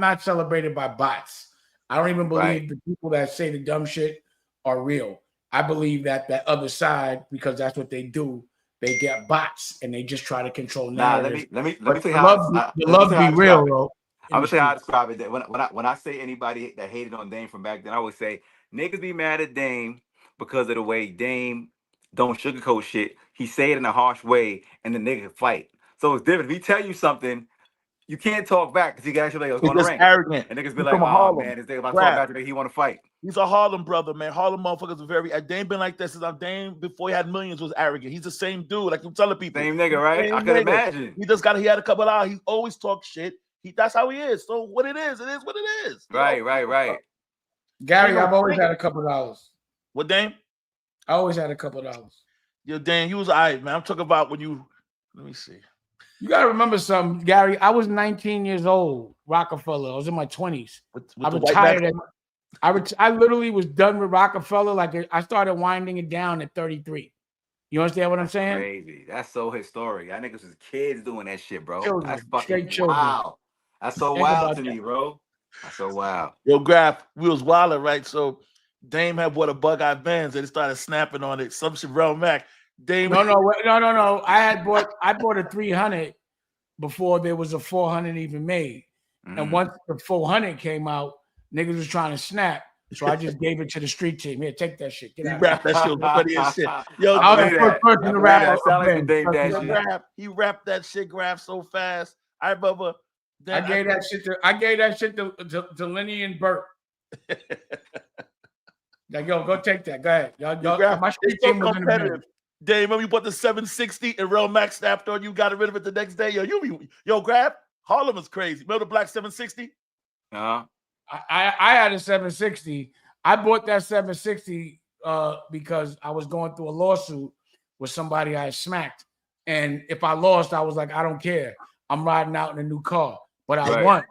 not celebrated by bots. I don't even believe the people that say the dumb shit are real. I believe that other side, because that's what they do. They get bots and they just try to control narratives. Let me tell you how the love be real, bro. I'm gonna say how I describe it. That when I say anybody that hated on Dame from back then, I would say niggas be mad at Dame because of the way Dame don't sugarcoat shit. He say it in a harsh way, and the nigga fight. So it's different. If he tell you something, you can't talk back because he got actually like, He's just arrogant. And niggas be like, oh man, this nigga about to talk back to me. He want to fight. He's a Harlem brother, man. Harlem motherfuckers are very. Dame been like this since Dame before he had millions was arrogant. He's the same dude. Like I'm telling people, same nigga, right? I can imagine. He had a couple of hours. He always talks shit. That's how he is. So what it is what it is. Right. Gary, I've always had a couple of dollars. What, Dame? I always had a couple of dollars. Yo, Dame, you was all right, man. I'm talking about when you. Let me see. You gotta remember something, Gary. I was 19 years old. Rockefeller. I was in my 20s. I retired. I literally was done with Rockefeller. Like I started winding it down at 33. You understand what I'm saying? Crazy. That's so historic. I niggas was kids doing that shit, bro. Children, that's fucking children. wow. That's so wild to me, bro. That's so wild. Yo, Grafh, we was wilding, right? So Dame had bought a Bug-Eye Benz and he started snapping on it. Some shit, Rel Mac. Dame. No. I bought a 300 before there was a 400 even made. And once the 400 came out, niggas was trying to snap. So I just gave it to the street team. Here, take that shit. Get out. He rapped that shit. Nobody is shit. Yo, I was the first person to rap. He rapped that shit, Grafh, so fast. I remember. I gave that shit to Lenny and Burt. Like, yo, go take that. Go ahead. Y'all, my street team was in the middle. Dave, remember you bought the 760 and Rel Max snapped on you, got rid of it the next day. Yo, Grafh, Harlem is crazy. Remember the black 760? I had a 760. I bought that 760 because I was going through a lawsuit with somebody I had smacked. And if I lost, I was like, I don't care. I'm riding out in a new car. But I won.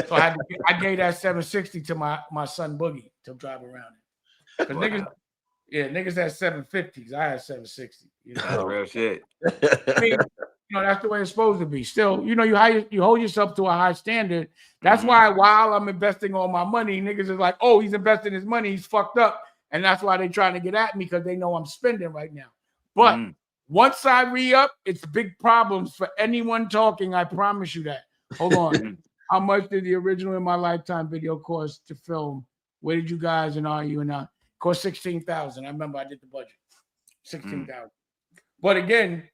So I gave that 760 to my son Boogie to drive around it. Because niggas had 750s. I had 760. You know? That's real shit. I mean, that's the way it's supposed to be. Still, you hold yourself to a high standard. That's why while I'm investing all my money, niggas is like, oh, he's investing his money. He's fucked up. And that's why they're trying to get at me because they know I'm spending right now. But once I re-up, it's big problems for anyone talking. I promise you that. Hold on. How much did the original In My Lifetime video cost to film? Where did you guys and are you and I? Cost $16,000. I remember I did the budget. $16,000. But again,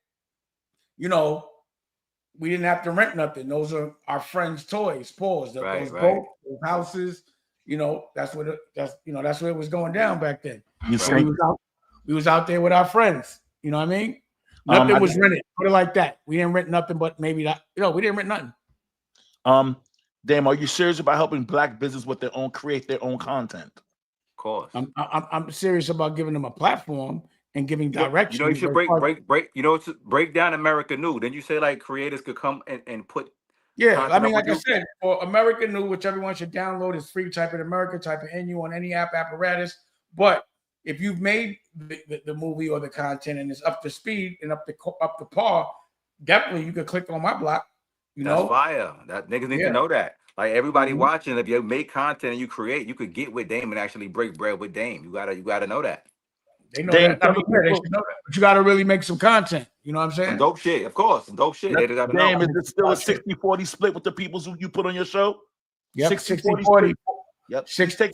we didn't have to rent nothing. Those are our friends' toys, those boats, those houses. That's where it was going down back then. We was out there with our friends. You know what I mean? Nothing was rented. Put it like that. We didn't rent nothing, but maybe that. We didn't rent nothing. Dame, are you serious about helping black business with create their own content? Of course. I'm serious about giving them a platform and giving direction. You should break down America New. Then you say like creators could come and put Yeah, content I mean, up like I with you? said, for America New, which everyone should download, is free. Type in America, type in NU on any app apparatus. But if you've made the movie or the content and it's up to speed and up to par, definitely you could click on my block. You That's know, fire. That niggas need to Yeah. know that. Like everybody Mhm. watching, if you make content and you create, you could get with Dame and actually break bread with Dame. You gotta know that. They know Dame, that. I tell mean, the yeah, they people. should know that. But you got to really make some content. You know what I'm Some saying? dope shit, of course. Some dope shit. They gotta know. Damn, is it still a 60-40 split with the people who you put on your show? Yep, 60-40 60-40. Yep. 60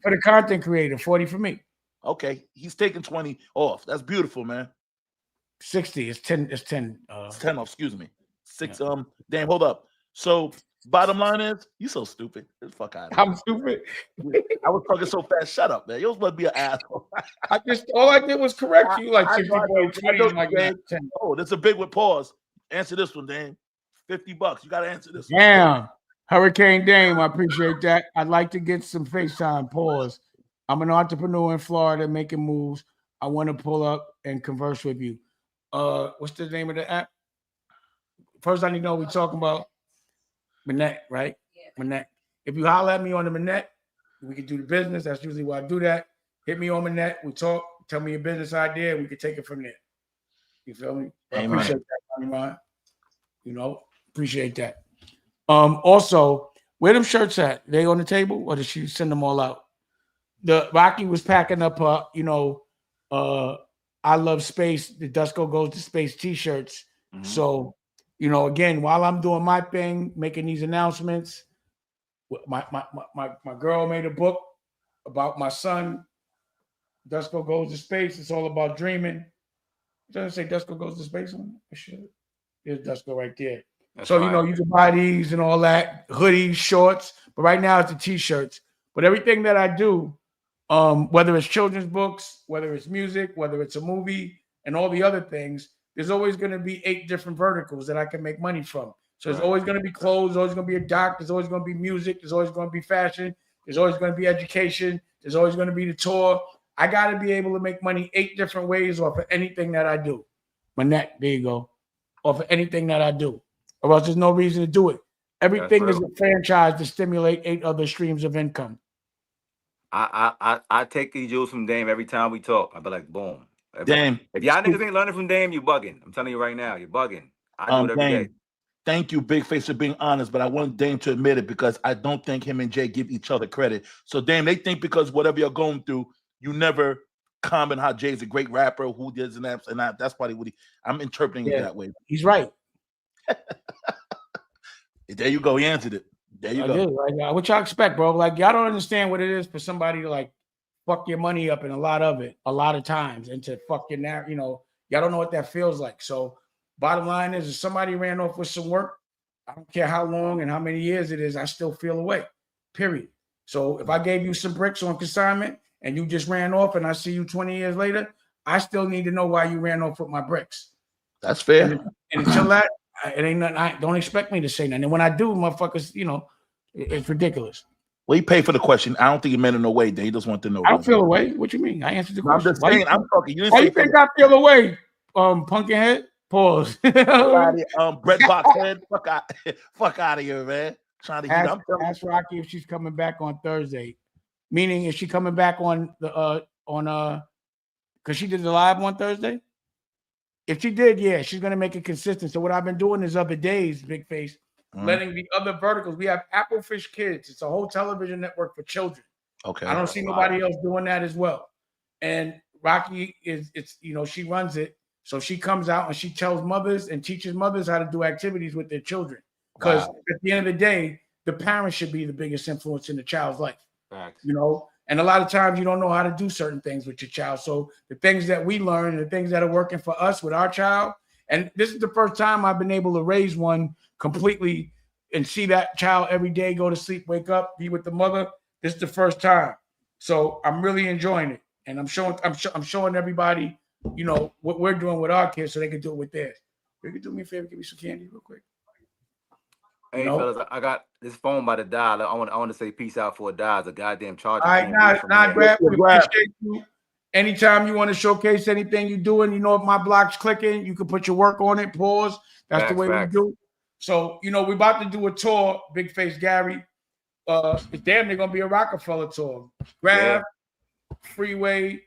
for the content creator, 40 for me. Okay, he's taking 20 off. That's beautiful, man. 60 is 10. It's 10. It's 10 off. Excuse me. 6. Damn. Hold up. So, bottom line is, you so stupid. Get the fuck out of here. I'm stupid. I was talking so fast. Shut up, man. You must be an asshole. All I did was correct you, like I 60, know, 40, 20, and like Dame. 10. Oh, that's a big with pause. Answer this one, Dame. $50. You got to answer this one. Damn. Hurricane Dame, I appreciate that. I'd like to get some FaceTime. Pause. I'm an entrepreneur in Florida making moves. I want to pull up and converse with you. What's the name of the app? First, I need to know we're talking about Manette, right? Yeah. Manette. If you holler at me on the Manette, we can do the business. That's usually why I do that. Hit me on Manette. We talk. Tell me your business idea. We can take it from there. You feel me? I appreciate that, Ron. You know, appreciate that. Also, where them shirts at? They on the table, or did she send them all out? The Rocky was packing up her, I love space. The Dusko goes to space t-shirts. Mhm. So, again, while I'm doing my thing, making these announcements, my girl made a book about my son. Dusko goes to space. It's all about dreaming. It doesn't say Dusko goes to space on it. It should. There's Dusko right there. That's So, fine. you can buy these and all that, hoodies, shorts, but right now it's the t-shirts. But everything that I do, whether it's children's books, whether it's music, whether it's a movie, and all the other things, there's always going to be 8 different verticals that I can make money from. So there's always going to be clothes, there's always going to be a doc, there's always going to be music, there's always going to be fashion, there's always going to be education, there's always going to be the tour. I got to be able to make money 8 different ways off of anything that I do. Manette, there you go. Off of anything that I do. Or else there's no reason to do it. Everything is a franchise to stimulate 8 other streams of income. I take these jewels from Dame every time we talk. I be like, boom. Dame. If y'all niggas ain't learning from Dame, you bugging. I'm telling you right now, you're bugging. I do it every day. Thank you, Big Face, for being honest, but I want Dame to admit it because I don't think him and Jay give each other credit. So, Dame, they think because whatever you're going through, you never comment how Jay's a great rapper, who does and that. That's probably what I'm interpreting it that way. He's right. There you go. He answered it. There you go. Did. Like, what y'all expect, bro? Like, y'all don't understand what it is for somebody to like fuck your money up and a lot of times, and to fuck your y'all don't know what that feels like. So, bottom line is, if somebody ran off with some work, I don't care how long and how many years it is, I still feel away. Period. So, if I gave you some bricks on consignment and you just ran off, and I see you 20 years later, I still need to know why you ran off with my bricks. That's fair. And until that, it ain't nothing. I don't expect me to say nothing. And when I do, motherfuckers, it's ridiculous. Well, he paid for the question. I don't think he meant it in a way. He just wanted to know. I don't feel away. What you mean? I answered the question. I'm just saying. I'm talking. You didn't why say you think I feel away? Pumpkinhead. Pause. Bread box head. Fuck out of here, man. Trying to ask Rocky if she's coming back on Thursday. Meaning, is she coming back on the because she did the live on Thursday? If she did, yeah, she's gonna make it consistent. So what I've been doing is other days, Big Face, letting the other verticals. We have Applefish Kids. It's a whole television network for children. Okay. I don't see nobody else doing that as well. And Rocky she runs it. So she comes out and she tells mothers and teaches mothers how to do activities with their children. Because at the end of the day, the parents should be the biggest influence in the child's life. Facts. And a lot of times you don't know how to do certain things with your child. So the things that we learn, the things that are working for us with our child, and this is the first time I've been able to raise one completely and see that child every day, go to sleep, wake up, be with the mother. This is the first time. So I'm really enjoying it. And I'm showing everybody, what we're doing with our kids so they can do it with theirs. You can do me a favor, give me some candy real quick. Hey, fellas, I got this phone by the dial. I want to say peace out for a dial. It's a goddamn charger. All right, Grafh, we appreciate you. Anytime you want to showcase anything you're doing, if my block's clicking, you can put your work on it, pause. That's the way we do. So, you know, we're about to do a tour, Big Face Gary. It's damn near gonna be a Rockefeller tour. Grafh, Freeway,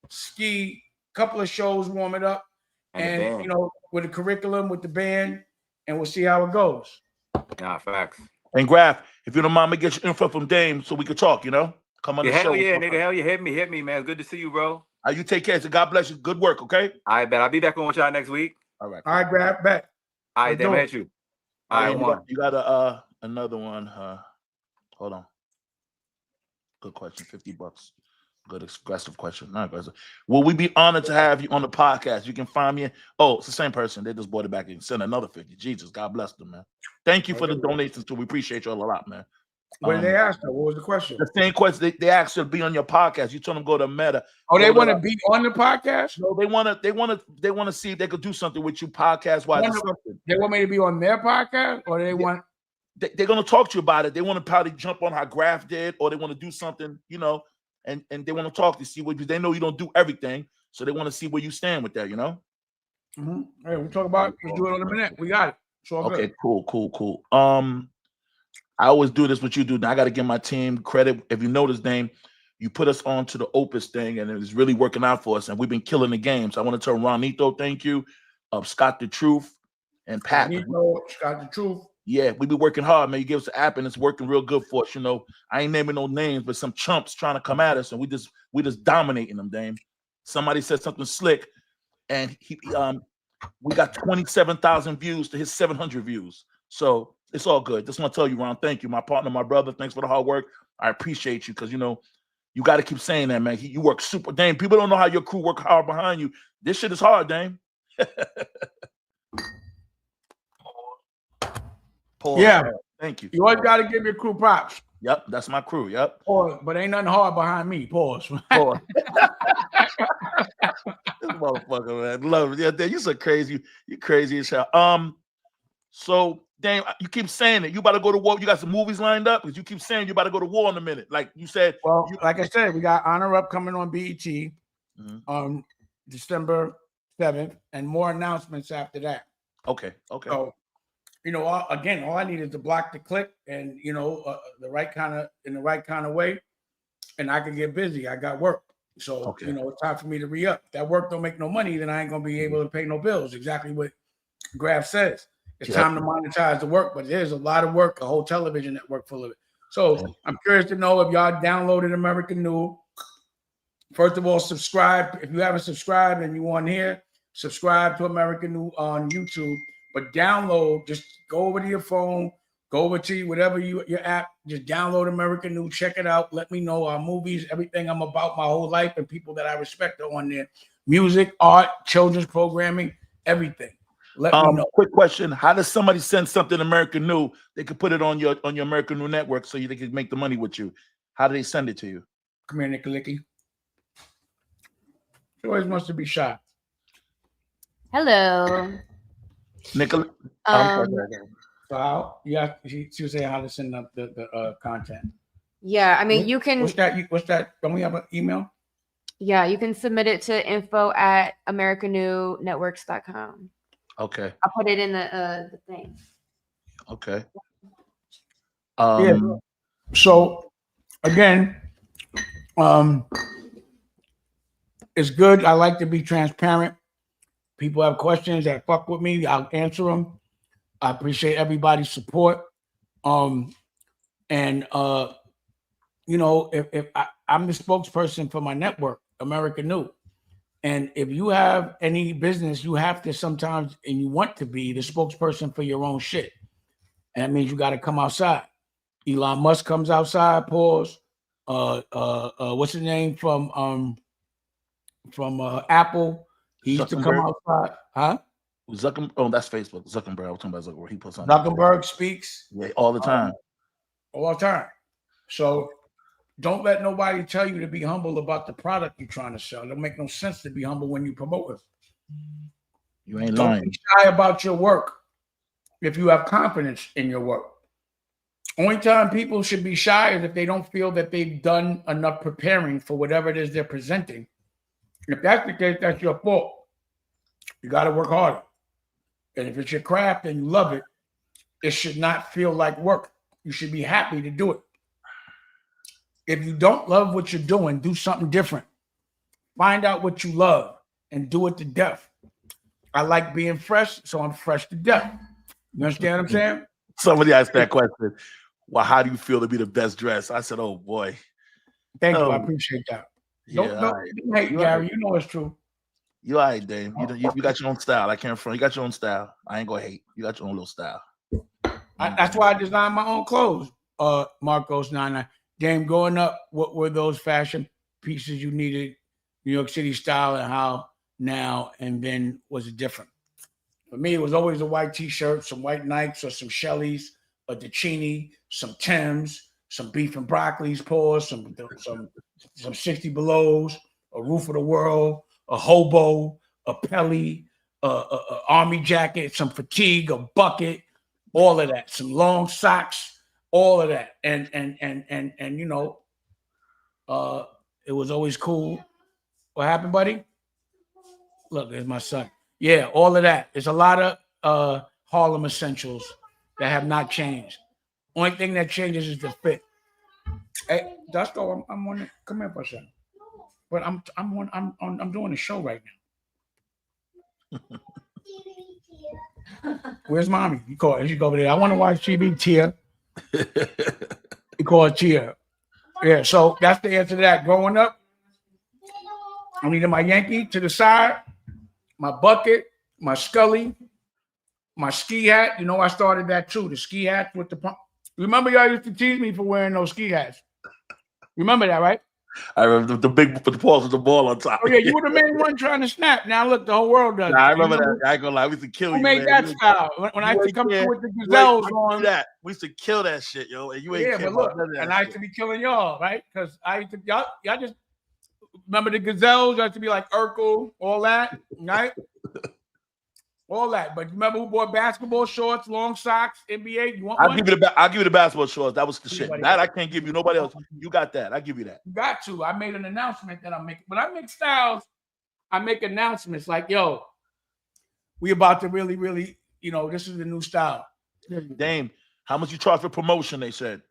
Ski, couple of shows warming up. And you know, with the curriculum, with the band, and we'll see how it goes. Nah, facts. And Grafh, if you don't mind me, get your info from Dame so we could talk, you know? Come on the show. Hell yeah, nigga. Hell yeah. Hit me, man. It's good to see you, bro. You take care. So God bless you. Good work, okay? I bet. I'll be back on with y'all next week. All right. All right, Grafh, back. All right, then, hit you. All right, one. You got another one. Hold on. Good question. $50. Good aggressive question. Not aggressive. Will we be honored to have you on the podcast? You can find me. Oh, it's the same person. They just bought it back and sent another 50. Jesus, God bless them, man. Thank you for the donations too. We appreciate you all a lot, man. What did they ask her? What was the question? The same question. They asked her to be on your podcast. You told them go to Meta. Oh, they want to be on the podcast? No, they want to see if they could do something with you podcast wise. They want me to be on their podcast, or they want they're gonna talk to you about it. They want to probably jump on how Grafh did, or they want to do something, you know, and they want to talk to see what they know you don't do everything, so they want to see where you stand with that, you know. Hey, we'll talk about it. We'll do it in a minute. We got it. It's all Okay, good. cool. I always do this, what you do. Now I got to give my team credit. If you notice, Dame, you put us on to the Opus thing, and it's really working out for us, and we've been killing the game. So I want to tell Ronito, thank you, Scott the Truth, and Pat. Scott the Truth. Yeah, we be working hard, man. You give us an app, and it's working real good for us. You know, I ain't naming no names, but some chumps trying to come at us, and we just dominating them, Dame. Somebody said something slick, and we got 27,000 views to his 700 views. So it's all good. Just want to tell you, Ron, thank you. My partner, my brother, thanks for the hard work. I appreciate you because, you know, you got to keep saying that, man. You work super. Dame, people don't know how your crew work hard behind you. This shit is hard, Dame. Pause. Yeah. Thank you. You always got to give your crew props. Yep, that's my crew. Yep. Pause, but ain't nothing hard behind me. Pause. Pause. This motherfucker, man. Love it. Yeah, Dame, you so crazy. You crazy as hell. So, Dame, you keep saying it. You about to go to war. You got some movies lined up because you keep saying you about to go to war in a minute. Like you said. Well, like I said, we got Honor Up coming on BET on December 7th, and more announcements after that. Okay. So, you know, again, all I need is to block the click, and you know, in the right kind of way, and I can get busy. I got work, so you know, it's time for me to re-up. If that work don't make no money, then I ain't gonna be able to pay no bills. Exactly what Grafh says. It's time to monetize the work, but there's a lot of work, a whole television network full of it. So I'm curious to know if y'all downloaded American New. First of all, subscribe. If you haven't subscribed and you on here, subscribe to American New on YouTube. But download, just go over to your phone, go over to whatever your app, just download American New, check it out. Let me know our movies, everything I'm about my whole life, and people that I respect are on there. Music, art, children's programming, everything. Let me know. Quick question: how does somebody send something to American New? They could put it on your American New network so they can make the money with you. How do they send it to you? Come here, Nicoliki. She always wants to be shy. Hello. Nicola. So yeah, she was saying how to send up the content. Yeah, I mean, you can. What's that? Don't we have an email? Yeah, you can submit it to info@americannewnetworks.com. Okay. I'll put it in the thing. Okay. Yeah. So again, it's good. I like to be transparent. People have questions that fuck with me, I'll answer them. I appreciate everybody's support. You know, if I'm the spokesperson for my network, American New. And if you have any business, you have to sometimes, and you want to be the spokesperson for your own shit. And that means you got to come outside. Elon Musk comes outside, pause. What's his name from Apple? He used to come outside, huh? Zuckerberg. Oh, that's Facebook. Zuckerberg. I was talking about Zuckerberg. He puts on. Zuckerberg speaks. Yeah, all the time. All the time. So don't let nobody tell you to be humble about the product you're trying to sell. It don't make no sense to be humble when you promote it. You ain't lying. Don't be shy about your work if you have confidence in your work. Only time people should be shy is if they don't feel that they've done enough preparing for whatever it is they're presenting. If that's the case, that's your fault. You got to work harder. And if it's your craft and you love it, It should not feel like work. You should be happy to do it. If you don't love what you're doing, do something different. Find out what you love and do it to death. I like being fresh, so I'm fresh to death. You understand what I'm saying? Somebody asked that question. Well, how do you feel to be the best dressed? I said, oh boy. Thank you. I appreciate that. Don't hate, Gary. You know it's true. You all right, Dame. You got your own style. I can't front. You got your own style. I ain't gonna hate. You got your own little style. That's why I designed my own clothes. Marcos 99. Dame, growing up, what were those fashion pieces you needed, New York City style, and how now and then was it different? For me, it was always a white t-shirt, some white Nikes or some Shellys, a Decini, some Timbs, some beef and broccolis, pause, some 60 belows, a roof of the world, a hobo, a Pelly, a army jacket, some fatigue, a bucket, all of that, some long socks, all of that. And you know, it was always cool. What happened, buddy? Look, there's my son. Yeah, all of that. There's a lot of Harlem essentials that have not changed. Only thing that changes is the fit. Hey, Dusto, I'm on it. Come here for a second. But I'm doing a show right now. Where's mommy? You call her. She go over there. I want to watch TV, Tia. You call her Tia. Yeah, so that's the answer to that. Growing up, I needed my Yankee to the side, my bucket, my Scully, my ski hat. You know, I started that too. The ski hat with the pump. Remember, y'all used to tease me for wearing those ski hats. Remember that, right? I remember the big with the balls with the ball on top. Oh yeah, you were the main one trying to snap. Now look, the whole world does. Nah, I remember that. I ain't gonna lie, we used to kill you. Who made that style? When I used to come through with the gazelles on that, we used to kill that shit, yo. And you ain't but look, and I used to be killing y'all, right? Because I used to y'all just remember the gazelles. I used to be like Urkel, all that, right? All that. But remember who bought basketball shorts, long socks, NBA? You want I'll one? give you the basketball shorts. That was the shit. That I can't give you. Nobody else. You got that. I give you that. You got to. I made an announcement that I'm making. When I make styles, I make announcements like, yo, we about to really, really, you know, this is the new style. Dame, how much you charge for promotion? They said.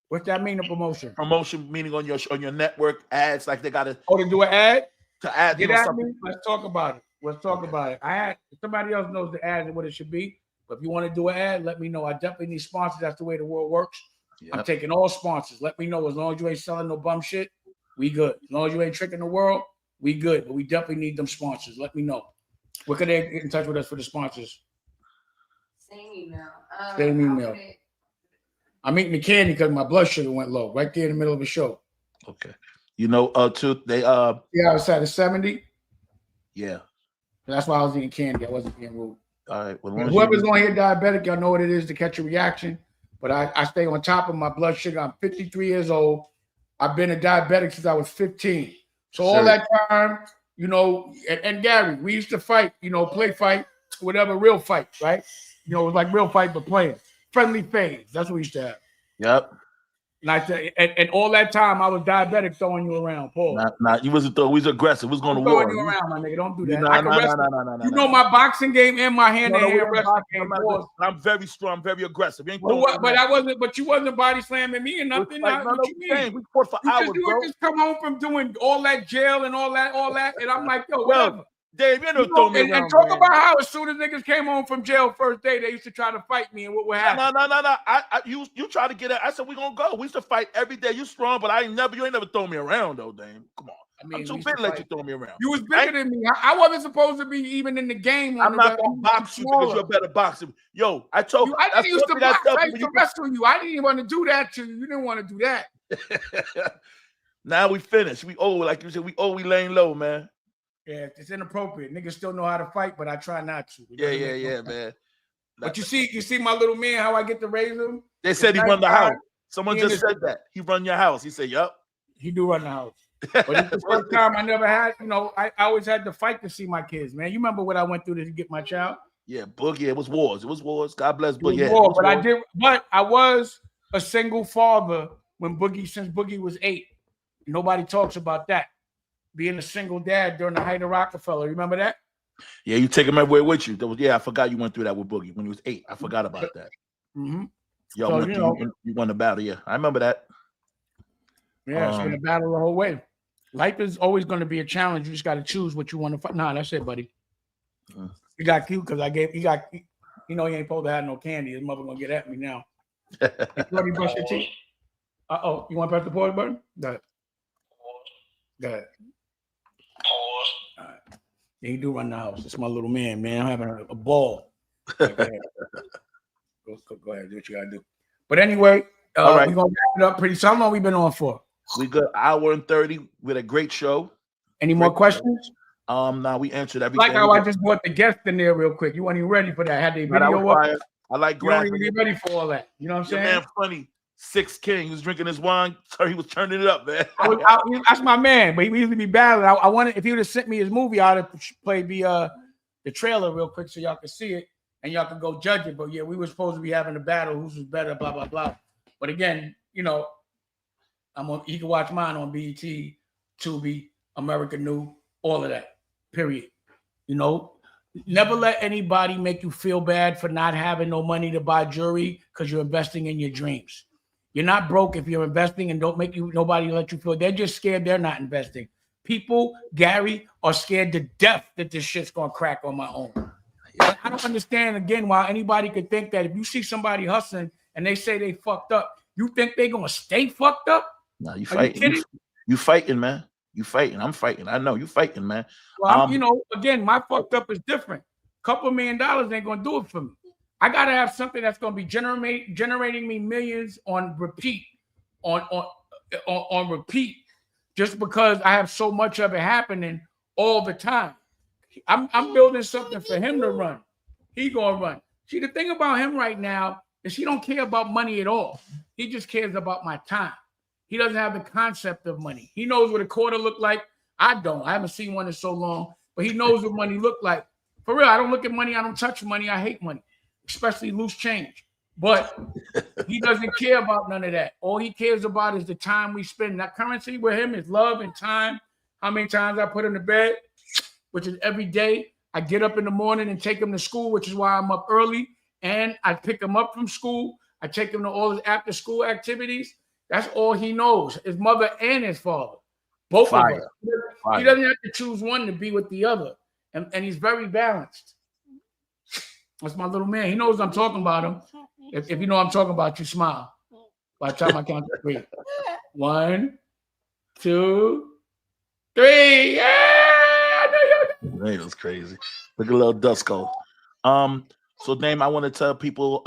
What's that mean, a promotion? Promotion meaning on your network ads, like they got to. Oh, to do an ad? To add. Get at me. Let's talk about it. Let's talk about it. I had somebody else knows the ad and what it should be. But if you want to do an ad, let me know. I definitely need sponsors. That's the way the world works. Yep. I'm taking all sponsors. Let me know. As long as you ain't selling no bum shit, we good. As long as you ain't tricking the world, we good. But we definitely need them sponsors. Let me know. Where can they get in touch with us for the sponsors? Same email. Same email. I'm eating the candy because my blood sugar went low right there in the middle of the show. Okay. You know, too, they yeah, I was at a 70. Yeah. That's why I was eating candy. I wasn't being rude. All right. Well, whoever's going to hit diabetic, y'all know what it is to catch a reaction. But I stay on top of my blood sugar. I'm 53 years old. I've been a diabetic since I was 15. So all that time, you know, and Gary, we used to fight, you know, play fight, whatever, real fight, right? You know, it was like real fight, but playing. Friendly phase. That's what we used to have. Yep. And all that time, I was diabetic throwing you around, Paul. Nah, you wasn't throwing. We was aggressive. We was going to war. Throwing you around, my nigga. Don't do that. No. You know my boxing game and my hand-to-hand wrestling game. I'm very strong. I'm very aggressive. You ain't but I wasn't. But you wasn't body slamming me or nothing. What you mean? We fought for hours, bro. Just come home from doing all that jail and all that, and I'm like, yo, whatever. Dave, you know, throw me around, and talk about how as soon as niggas came home from jail first day, they used to try to fight me and what would happen. No. You try to get it. I said we gonna go. We used to fight every day. You strong, but you ain't never throw me around though, Dame. Come on. I mean, I'm too big to let you throw me around. You was bigger than me. I wasn't supposed to be even in the game. I'm not gonna box you because you're a better boxer. Yo, I told you. I didn't used to box. I used to wrestle you. I didn't even want to do that to you. You didn't want to do that. Now we finished. We owe, like you said, we laying low, man. Yeah, it's inappropriate. Niggas still know how to fight, but I try not to. Yeah, man. But you see my little man, how I get to raise him? They said he run the house. Someone just said that. He run your house. He said, yup. He do run the house. But it's the first time I never had, you know, I always had to fight to see my kids, man. You remember what I went through to get my child? Yeah, Boogie. It was wars. It was wars. God bless Boogie. But I was a single father since Boogie was 8. Nobody talks about that. Being a single dad during the height of Rockefeller. Remember that? Yeah, you take him everywhere with you. I forgot you went through that with Boogie when he was 8. I forgot about that. Mm-hmm. Y'all went through, you won the battle. Yeah, I remember that. Yeah, it's been a battle the whole way. Life is always going to be a challenge. You just got to choose what you want to fight. Nah, that's it, buddy. You got cute because he ain't supposed to have no candy. His mother going to get at me now. You already brush your teeth? Uh-oh, you want to press the pause button? Go ahead. Pause. All right. Yeah, he do run the house. It's my little man. I'm having a ball. Right, go ahead. Go ahead. Do what you got to do. But anyway, all right. We're going to wrap it up pretty soon. How long we been on for? We got 1 hour and 30 with a great show. Any more questions? Now we answered everything. Like how I just brought the guest in there real quick. You weren't even ready for that. Had the video up. I like Grafh. You don't even be ready for all that. You know what I'm saying? Man, funny. 6 King. He was drinking his wine. So he was turning it up, man. That's my man. But he usually be battling. I wanted, if he would have sent me his movie, I'd have played the trailer real quick so y'all could see it and y'all could go judge it. But yeah, we were supposed to be having a battle. Whose was better? Blah blah blah. But again, you know, he can watch mine on BET, Tubi, America New, all of that. Period. You know, never let anybody make you feel bad for not having no money to buy jewelry because you're investing in your dreams. You're not broke if you're investing, and don't make nobody let you feel. They're just scared they're not investing. People, Gary, are scared to death that this shit's gonna crack on my own. But I don't understand again why anybody could think that if you see somebody hustling and they say they fucked up, you think they're gonna stay fucked up? No, you fighting. You fighting, man. You fighting. I'm fighting. I know you fighting, man. Well, again, my fucked up is different. $2 million ain't gonna do it for me. I gotta have something that's gonna be generating me millions on repeat, on repeat, just because I have so much of it happening all the time. I'm building something for him to run. He gonna run. See, the thing about him right now is he don't care about money at all. He just cares about my time. He doesn't have the concept of money. He knows what a quarter look like. I don't. I haven't seen one in so long, but he knows what money look like. For real, I don't look at money. I don't touch money. I hate money, especially loose change. But he doesn't care about none of that. All he cares about is the time we spend. That currency with him is love and time. How many times I put him to bed, which is every day. I get up in the morning and take him to school, which is why I'm up early. And I pick him up from school. I take him to all his after school activities. That's all he knows, his mother and his father. Both of them. He doesn't have to choose one to be with the other. And he's very balanced. That's my little man. He knows I'm talking about him. If you know I'm talking about, you smile. By the time I count to 3. 1, 2, 3. Yeah! That was crazy. Look at a little Dusko. So Dame, I want to tell people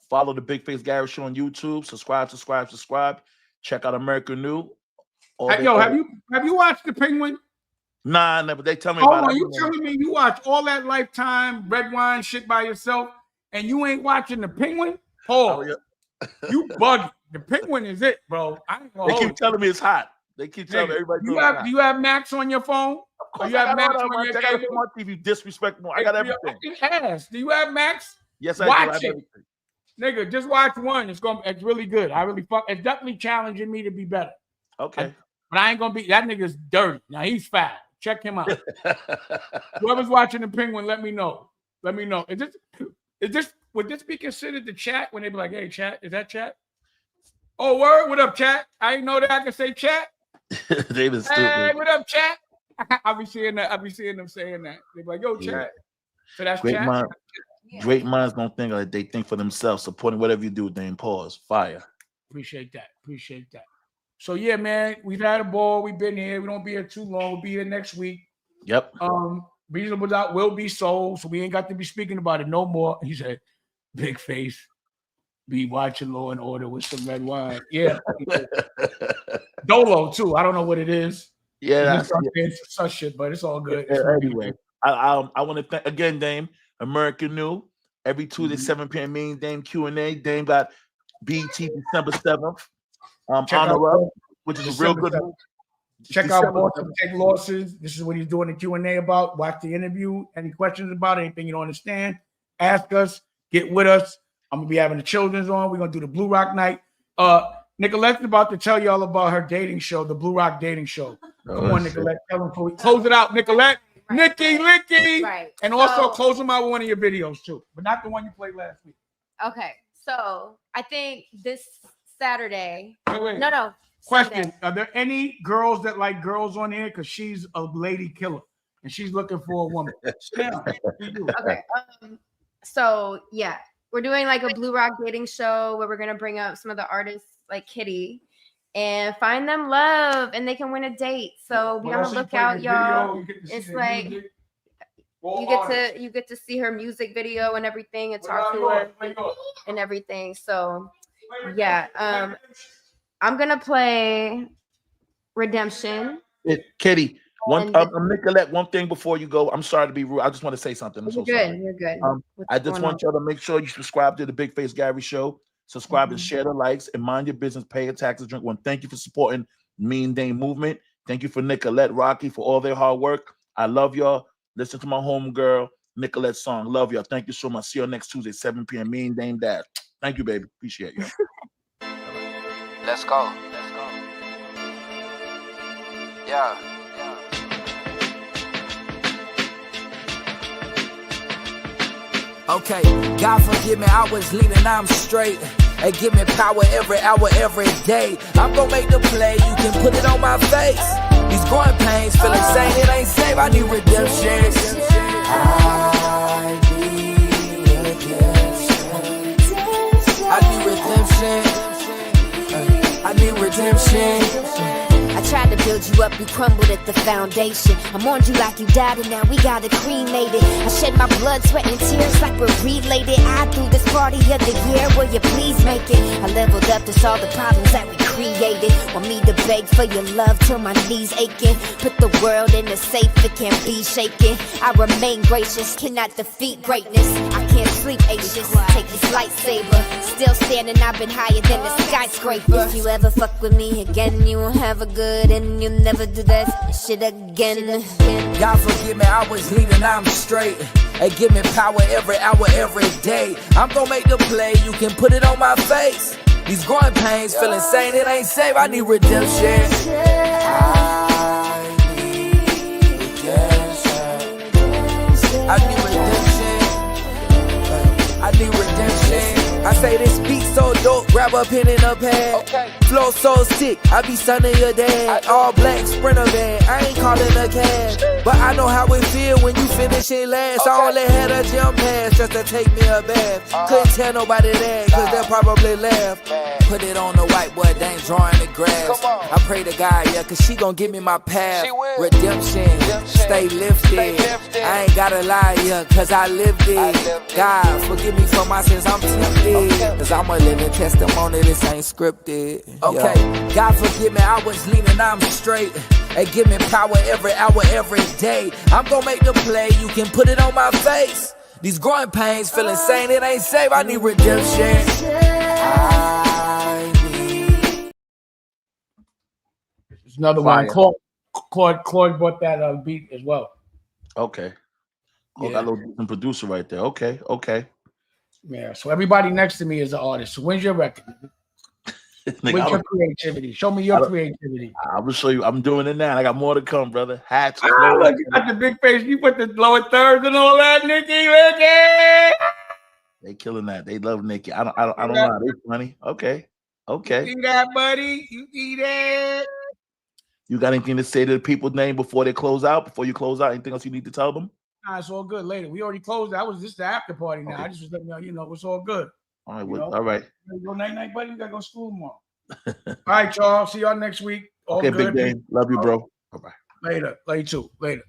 follow the Big Face Gary Show on YouTube. Subscribe. Check out America New. Have you watched The Penguin? Nah, never. They tell me about it. You telling me you watch all that Lifetime red wine shit by yourself and you ain't watching The Penguin? You bugging. The Penguin is it, bro. They keep telling me it's hot. They keep telling me everybody. Do you have Max on your phone? Of course, you have Max on your TV. My TV disrespectful. I got everything. Do you have Max? Yes, I watch do. It. Nigga, just watch one. It's really good. It's definitely challenging me to be better. Okay. But I ain't gonna be that nigga's dirty. Now he's fat. Check him out. Whoever's watching The Penguin, let me know. Would this be considered the chat when they be like, hey, chat, is that chat? Oh, word, what up, chat? I didn't know that I could say chat. They been stupid. Hey, what up, chat? I'll be seeing them saying that. They be like, yo, chat. So that's great chat. Great minds don't think like they think for themselves. Supporting whatever you do, Dame. Pause. Fire. Appreciate that. So yeah, man, we've had a ball. We've been here. We don't be here too long. We'll be here next week. Yep. Reasonable Doubt will be sold, so we ain't got to be speaking about it no more. He said, Big Face, be watching Law and Order with some red wine. Yeah. Dolo too. I don't know what it is. Yeah, that's such shit, but it's all good. Anyway, I want to thank again, Dame. American New every Tuesday, 7 p.m. Mean Dame Q&A. Dame got BT December 7th. Honor Up, which is a real good movie. Check out Boston Take Losses. This is what he's doing the Q&A about. Watch the interview. Any questions about anything you don't understand, ask us. Get with us. I'm going to be having the children's on. We're going to do the Blue Rock night. Nicolette's about to tell y'all about her dating show, the Blue Rock dating show. Come on, Nicolette. Tell them before we close it out. Nicolette. Nikki, Licky. Right. And also So- close them out with one of your videos too, but not the one you played last week. Okay, so I think this Saturday. Wait. No. Question: Sunday. Are there any girls that like girls on here? Because she's a lady killer and she's looking for a woman. Sam, for you. Okay. So yeah, we're doing like a Blue Rock dating show where we're gonna bring up some of the artists like Kitty and find them love, and they can win a date. So be But on the also you lookout, play the y'all. video, you get to see It's the like music. you get to see her music video and everything, and talk to her and everything. So yeah, I'm gonna play Redemption. Katie, And- Nicolette, one thing before you go. I'm sorry to be rude. I just want to say something. I'm so sorry. You're good. I just want y'all to make sure you subscribe to the Big Face Gary Show. Subscribe and share the likes and mind your business. Pay your taxes. Drink one. Thank you for supporting Mean Dame Movement. Thank you for Nicolette, Rocky for all their hard work. I love y'all. Listen to my homegirl Nicolette's song. Love y'all. Thank you so much. See you next Tuesday, 7 p.m. Mean Dame Dad. Thank you, baby. Appreciate you. Let's go. Yeah. Okay, God forgive me, I was leaning, I'm straight. And give me power every hour, every day. I'm gonna make the play, you can put it on my face. These growing pains, feeling sane, it ain't safe, I need redemption. I need redemption. I need redemption. I tried to build you up, you crumbled at the foundation. I mourned you like you died and now we gotta cremate it. I shed my blood, sweat and tears like we're related. I threw this party of the year, will you please make it? I leveled up to solve the problems that we created. Want me to beg for your love till my knees aching. Put the world in a safe, it can't be shaken. I remain gracious, cannot defeat greatness. I can't sleep anxious, take this lightsaber. Still standing, I've been higher than the skyscraper. If you ever fuck with me again, you won't have a good and you'll never do that shit again. God forgive me, I was leaning, I'm straight. Hey, give me power every hour, every day. I'm gonna make the play, you can put it on my face. These growing pains, feeling sane, it ain't safe, I need redemption. I need redemption. I need redemption. I say this beat so dope, grab a pen and a pad. Okay. Flow so sick, I be sunning your dad. All black sprinter van, I ain't calling a cab. But I know how it feel when you finish it last. I only had a gym pass just to take me a bath. Couldn't tell nobody that, cause they'll probably laugh. Put it on the whiteboard, they ain't drawing the grass. I pray to God, yeah, cause she gon' give me my path. Redemption, stay lifted. I ain't gotta lie, yeah, cause I lived it. God, forgive me for my sins, I'm tempted. Cause I'm a living testimony, this ain't scripted. Okay, God forgive me, I was leaning, I'm straight. And give me power every hour, every day. I'm gonna make the play, you can put it on my face. These growing pains, feeling sane, it ain't safe, I need redemption. There's another one. Claude bought that beat as well. Okay. Oh, got a little different producer right there. Okay. Yeah. So everybody next to me is an artist. So when's your record? When's your creativity? Show me your creativity. I will show you. I'm doing it now. I got more to come, brother. Hats. Look, you got the big face. You put the lower thirds and all that, Nikki. They killing that. They love Nikki. I don't know. They funny. Okay. You see that, buddy? You see that? You got anything to say to the people's name before they close out? Before you close out, anything else you need to tell them? Nah, it's all good. Later, we already closed. That was just the after party. Now I just was letting y'all, it's all good. All right. All right. Go night night, buddy. We gotta go to school tomorrow. All right, y'all. See y'all next week. All okay, good. Big Dame. Love you, bro. Bye bye. Later. Later too. Later.